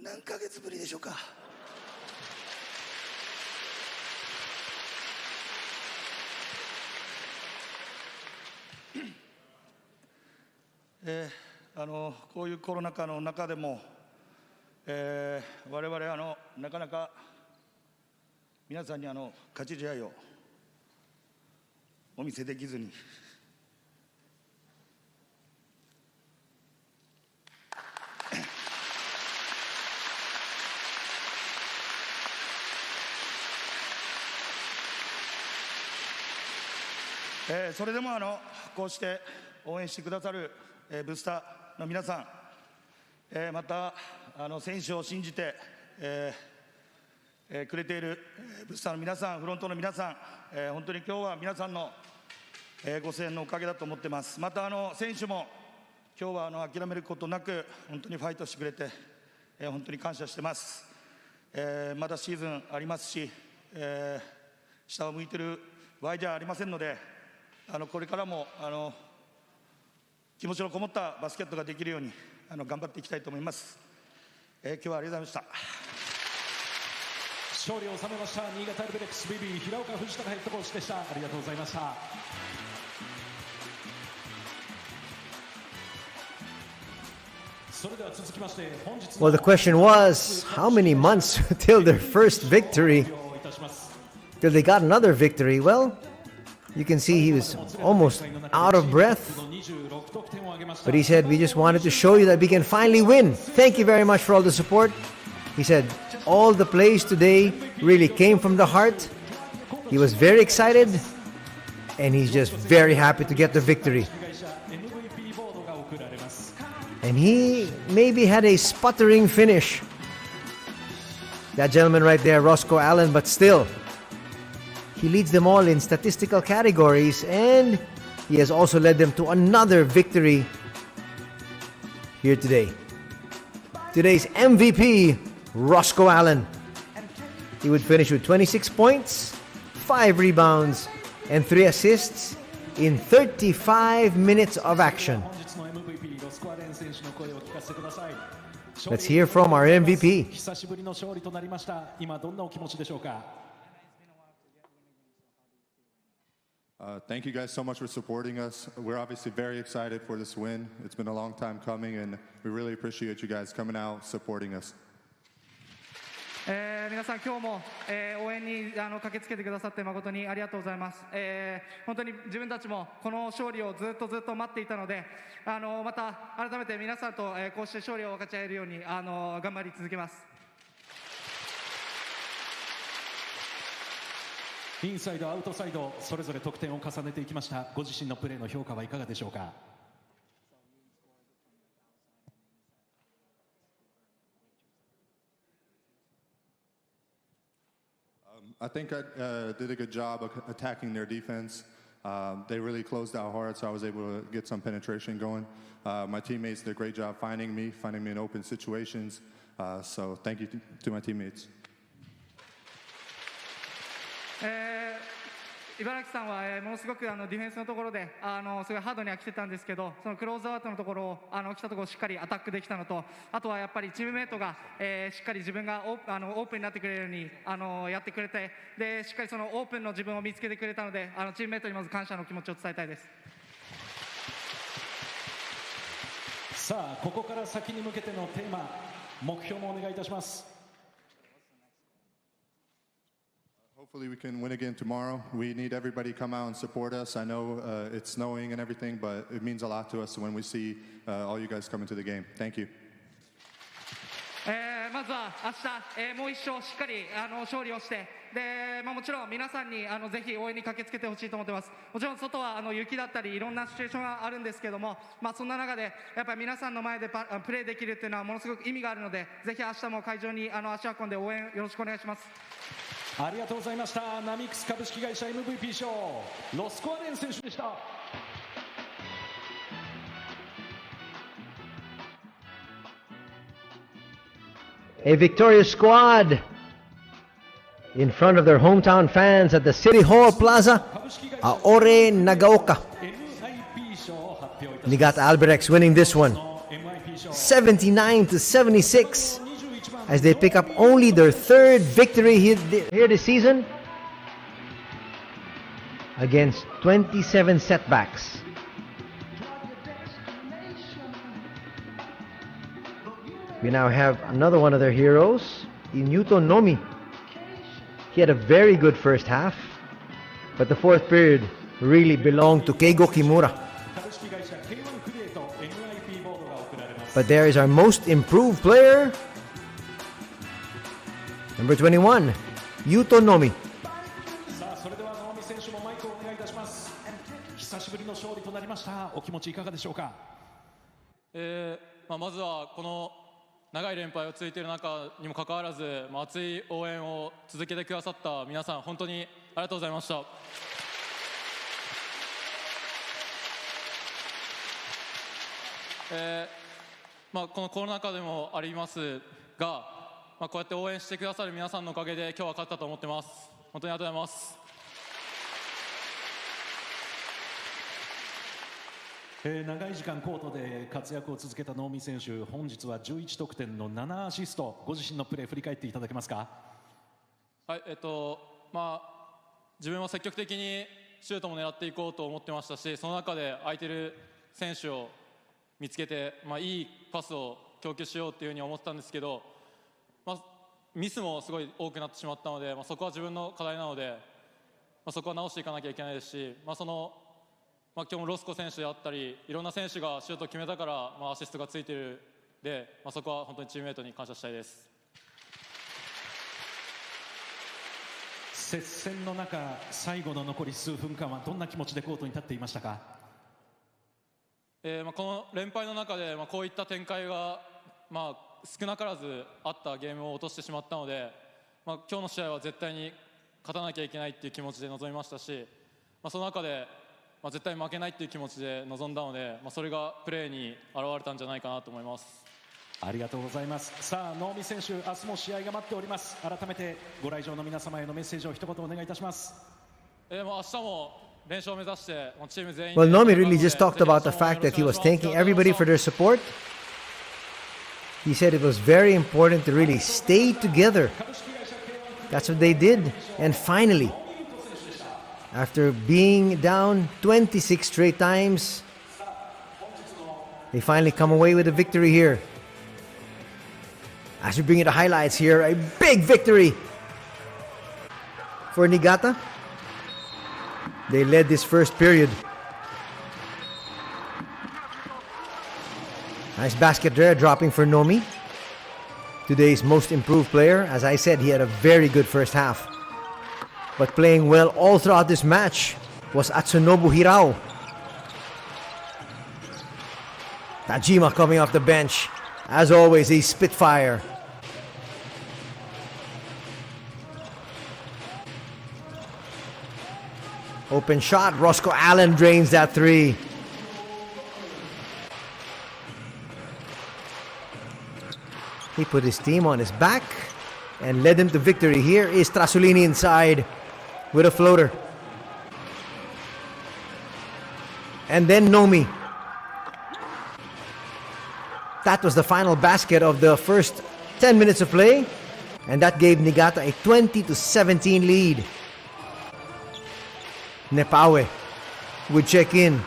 S2: 何ヶ月ぶりでしょうか。
S3: こういうコロナ禍の中でも、我々なかなか皆さんに勝ち試合をお見せできずに、それでもこうして応援してくださる、ブースターの皆さん、また選手を信じて、くれているブースターの皆さん、フロントの皆さん、本当に今日は皆さんの、ご声援のおかげだと思っています。また選手も今日は諦めることなく本当にファイトしてくれて、本当に感謝してます。まだシーズンありますし、下を向いてる場合じゃありませんので、これからも気持ちのこもったバスケットができるように頑張っていきたいと思います。今日はありがとうございました。
S4: 勝利を収めました新潟アルビレックス BB 平岡藤孝ヘッドコーチでした。ありがとうございました。
S1: Well, the question was, how many months till their first victory? Till they got another victory? Well, you can see he was almost out of breath. But he said, we just wanted to show you that we can finally win. Thank you very much for all the support. He said, all the plays today really came from the heart. He was very excited. And he's just very happy to get the victory. And he maybe had a sputtering finish. That gentleman right there, Roscoe Allen, but still, he leads them all in statistical categories, and he has also led them to another victory here today. Today's MVP, Roscoe Allen. He would finish with 26 points, 5 rebounds, and 3 assists in 35 minutes of action. Let's hear from our MVP.
S5: Thank you guys so much for supporting us. We're obviously very excited for this win. It's been a long time coming, and we really appreciate you guys coming out, supporting us.
S6: 皆さん今日も、応援に駆けつけてくださって誠にありがとうございます。本当に自分たちもこの勝利をずっと待っていたので、また改めて皆さんと、こうして勝利を分かち合えるように頑張り続けます。
S4: インサイド、アウトサイド、それぞれ得点を重ねていきました。ご自身のプレーの評価はいかがでしょうか。
S5: I think I did a good job of attacking their defense. They really closed out hard, so I was able to get some penetration going. My teammates did a great job finding me in open situations. So thank you to my teammates.
S6: 茨城さんは、ものすごくディフェンスのところですごいハードには来てたんですけど、そのクローズアウトのところを来たところをしっかりアタックできたのと、あとはやっぱりチームメイトが、しっかり自分がオープンになってくれるようにやってくれて、でしっかりそのオープンの自分を見つけてくれたので、チームメイトにまず感謝の気持ちを伝えたいです。
S4: さあここから先に向けてのテーマ、目標もお願いいたします。
S5: Hopefully we can win again tomorrow. We need everybody to come out and support us. I know it's snowing and everything, but it means a lot to us when we see all you guys coming to the game. Thank you.
S6: まずは明日、もう一勝しっかり勝利をして、でもちろん皆さんにぜひ応援に駆けつけてほしいと思ってます。もちろん外は雪だったりいろんなシチュエーションがあるんですけども、そんな中でやっぱり皆さんの前でプレーできるっていうのはものすごく意味があるので、ぜひ明日も会場に足を運んで応援よろしくお願いします。
S4: ありがとうございました。ナミックス株式会社 MVP 賞ロスコアレン選手でした。
S1: A victorious squad in front of their hometown fans at the City Hall Plaza, Aore Nagaoka. Niigata Albirex winning this one 79-76 as they pick up only their third victory here this season against 27 setbacks. We now have another one of their heroes, Inyuto Nomi. He had a very good first half, but the fourth period really belonged to Keigo Kimura. But there is our most improved player, number 21, Yuto Nomi.
S4: さあそれでは能見選手もマイクをお願いいたします。久しぶりの勝利となりました。お気持ちいかがでしょうか。
S7: まずはこの長い連敗を続いている中にもかかわらず、熱い応援を続けてくださった皆さん、本当にありがとうございました。このコロナ禍でもありますが、こうやって応援してくださる皆さんのおかげで今日は勝ったと思ってます。本当にありがとうございます。
S4: 長い時間コートで活躍を続けた能見選手、本日は11得点の7アシスト、ご自身のプレー振り返っていただけますか。
S7: はい、自分は積極的にシュートも狙っていこうと思ってましたし、その中で空いてる選手を見つけて、いいパスを供給しようっていうふうに思ってたんですけど、ミスもすごい多くなってしまったので、そこは自分の課題なので、そこは直していかなきゃいけないですし、今日もロスコ選手であったりいろんな選手がシュートを決めたから、アシストがついているので、そこは本当にチームメイトに感謝したいです。
S4: 接戦の中、最後の残り数分間はどんな気持ちでコートに立っていましたか。
S7: この連敗の中で、こういった展開が、少なからずあったゲームを落としてしまったので、今日の試合は絶対に勝たなきゃいけないっていう気持ちで臨みましたし、その中で絶対負けないっていう気持ちで臨んだので、それがプレーに現れたんじゃないかなと思います。
S4: ありがとうございます。さあ能見選手、明日も試合が待っております。改めてご来場の皆様へのメッセージを一言お願いいたします。
S7: 明日も連勝を目指してチーム全員。
S1: Well, Nomi really just talked about the fact that he was thanking everybody for their support. He said it was very important to really stay together. That's what they did. And finally, after being down 26 straight times, they finally come away with a victory here. As we bring you the highlights here, a big victory for Niigata. They led this first period. Nice basket there, dropping for Nomi. Today's most improved player. As I said, he had a very good first half. But playing well all throughout this match was Atsunobu Hirao. Tajima coming off the bench. As always, a spitfire. Open shot. Roscoe Allen drains that three. He put his team on his back and led them to victory. Here is Trasolini inside with a floater. And then Nomi. That was the final basket of the first 10 minutes of play. And that gave Niigata a 20-17 lead. Nepawe would check in.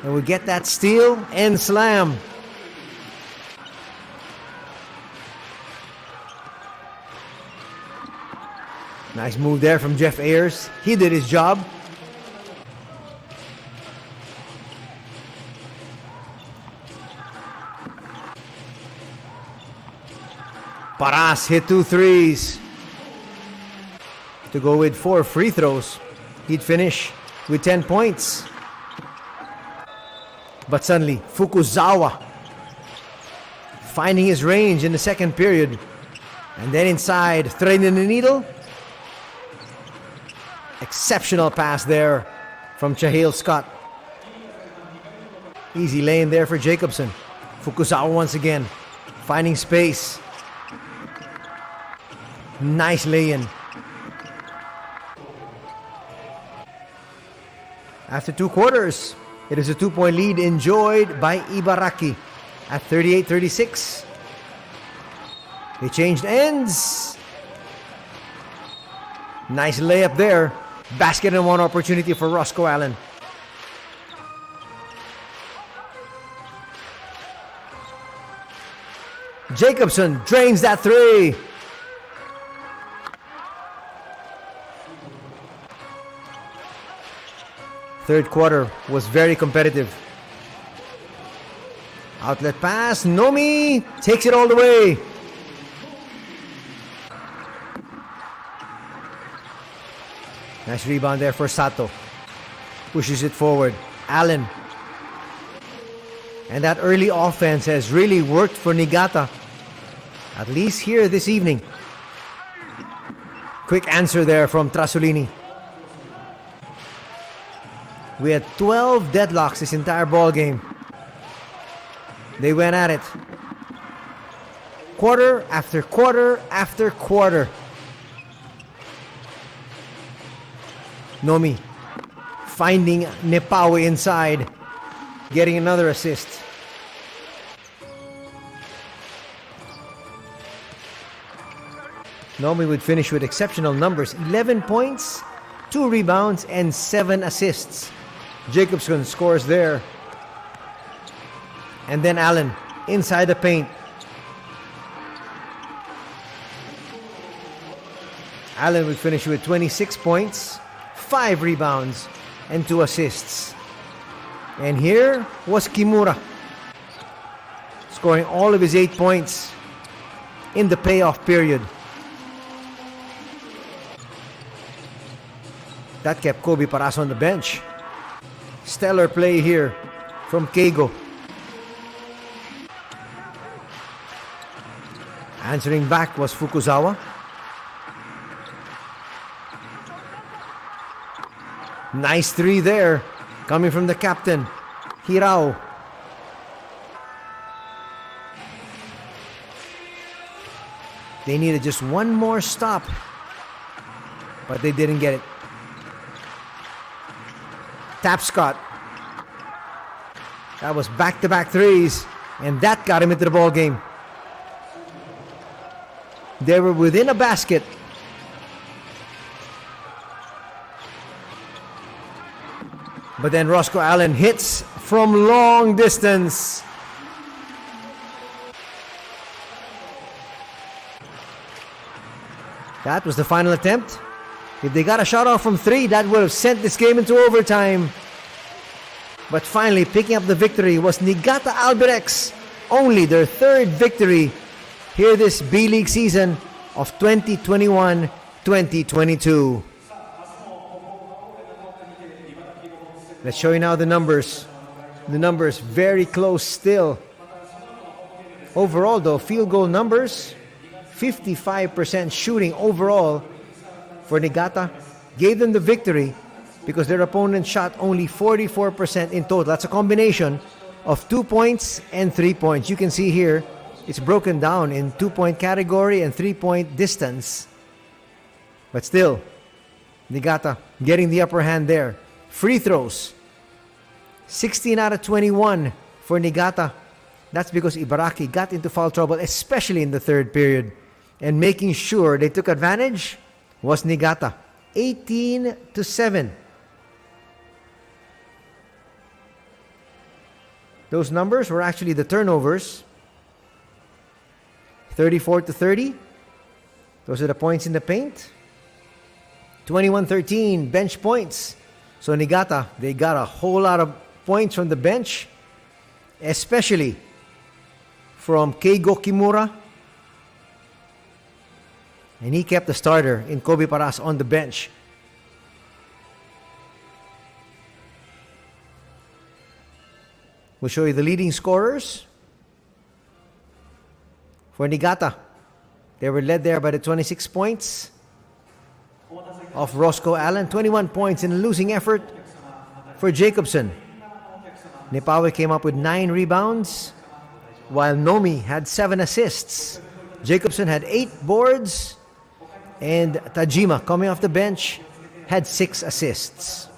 S1: And would get that steal and slam. Nice move there from Jeff Ayers. He did his job. Paras hit 2 threes. To go with 4 free throws. He'd finish with 10 points. But suddenly, Fukuzawa finding his range in the second period. And then inside, threading the needle. Exceptional pass there from Chahil Scott. Easy lane there for Jacobson. Fukuzawa once again, finding space. Nice lay-in. After 2 quarters, it is a 2-point lead enjoyed by Ibaraki at 38-36. They changed ends. Nice layup there. Basket and 1 opportunity for Roscoe Allen. Jacobson drains that 3. Third quarter was very competitive. Outlet pass. Nomi takes it all the way. Nice rebound there for Sato. Pushes it forward. Allen. And that early offense has really worked for Niigata. At least here this evening. Quick answer there from Trasolini. We had 12 deadlocks this entire ball game. They went at it. Quarter after quarter after quarter. Nomi finding Nepawe inside, getting another assist. Nomi would finish with exceptional numbers: 11 points, 2 rebounds, and 7 assists. Jacobson scores there. And then Allen inside the paint. Allen would finish with 26 points, 5 rebounds, and 2 assists. And here was Kimura, scoring all of his 8 points in the payoff period. That kept Kobe Paras on the bench. Stellar play here from Keigo. Answering back was Fukuzawa. Nice 3 there, coming from the captain, Hirao. They needed just one more stop, but they didn't get it. Tapscott. That was back-to-back threes, and that got him into the ball game. They were within a basket. But then Roscoe Allen hits from long distance. That was the final attempt. If they got a shot off from 3, that would have sent this game into overtime. But finally, picking up the victory was Niigata Albirex. Only their 3rd victory here this B-League season of 2021-2022. Let's show you now the numbers. The numbers very close still. Overall though, field goal numbers, 55% shooting overall for Niigata. Gave them the victory because their opponent shot only 44% in total. That's a combination of 2 points and 3 points. You can see here, it's broken down in 2-point category and 3-point distance. But still, Niigata getting the upper hand there. Free throws, 16 out of 21 for Niigata. That's because Ibaraki got into foul trouble, especially in the third period. And making sure they took advantage was Niigata. 18-7. Those numbers were actually the turnovers. 34-30. Those are the points in the paint. 21-13 bench points. So Niigata, they got a whole lot of points from the bench, especially from Keigo Kimura. And he kept the starter in Kobe Paras on the bench. We'll show you the leading scorers. For Niigata, they were led there by the 26 points of Roscoe Allen. 21 points in a losing effort for Jacobson. Nepawe came up with 9 rebounds, while Nomi had 7 assists. Jacobson had 8 boards, and Tajima, coming off the bench, had 6 assists.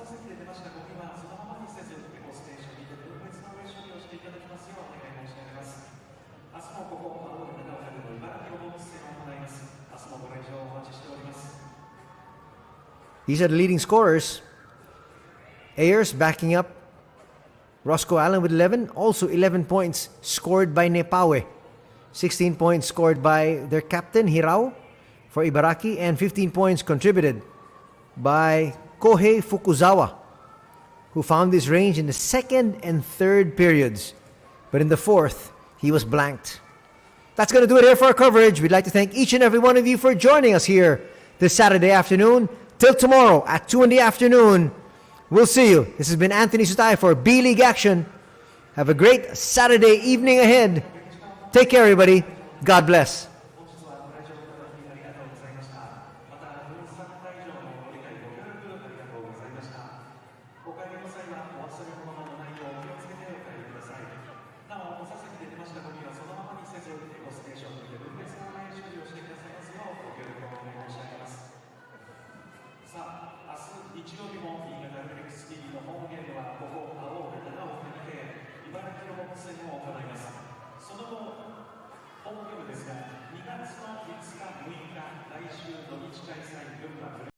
S1: These are the leading scorers. Ayers backing up Roscoe Allen with 11. Also 11 points scored by Nepawe. 16 points scored by their captain, Hirao, for Ibaraki. And 15 points contributed by Kohei Fukuzawa, who found his range in the second and third periods. But in the fourth, he was blanked. That's going to do it here for our coverage. We'd like to thank each and every one of you for joining us here this Saturday afternoon. Till tomorrow at 2 in the afternoon, we'll see you. This has been Anthony Sutay for B-League Action. Have a great Saturday evening ahead. Take care, everybody. God bless.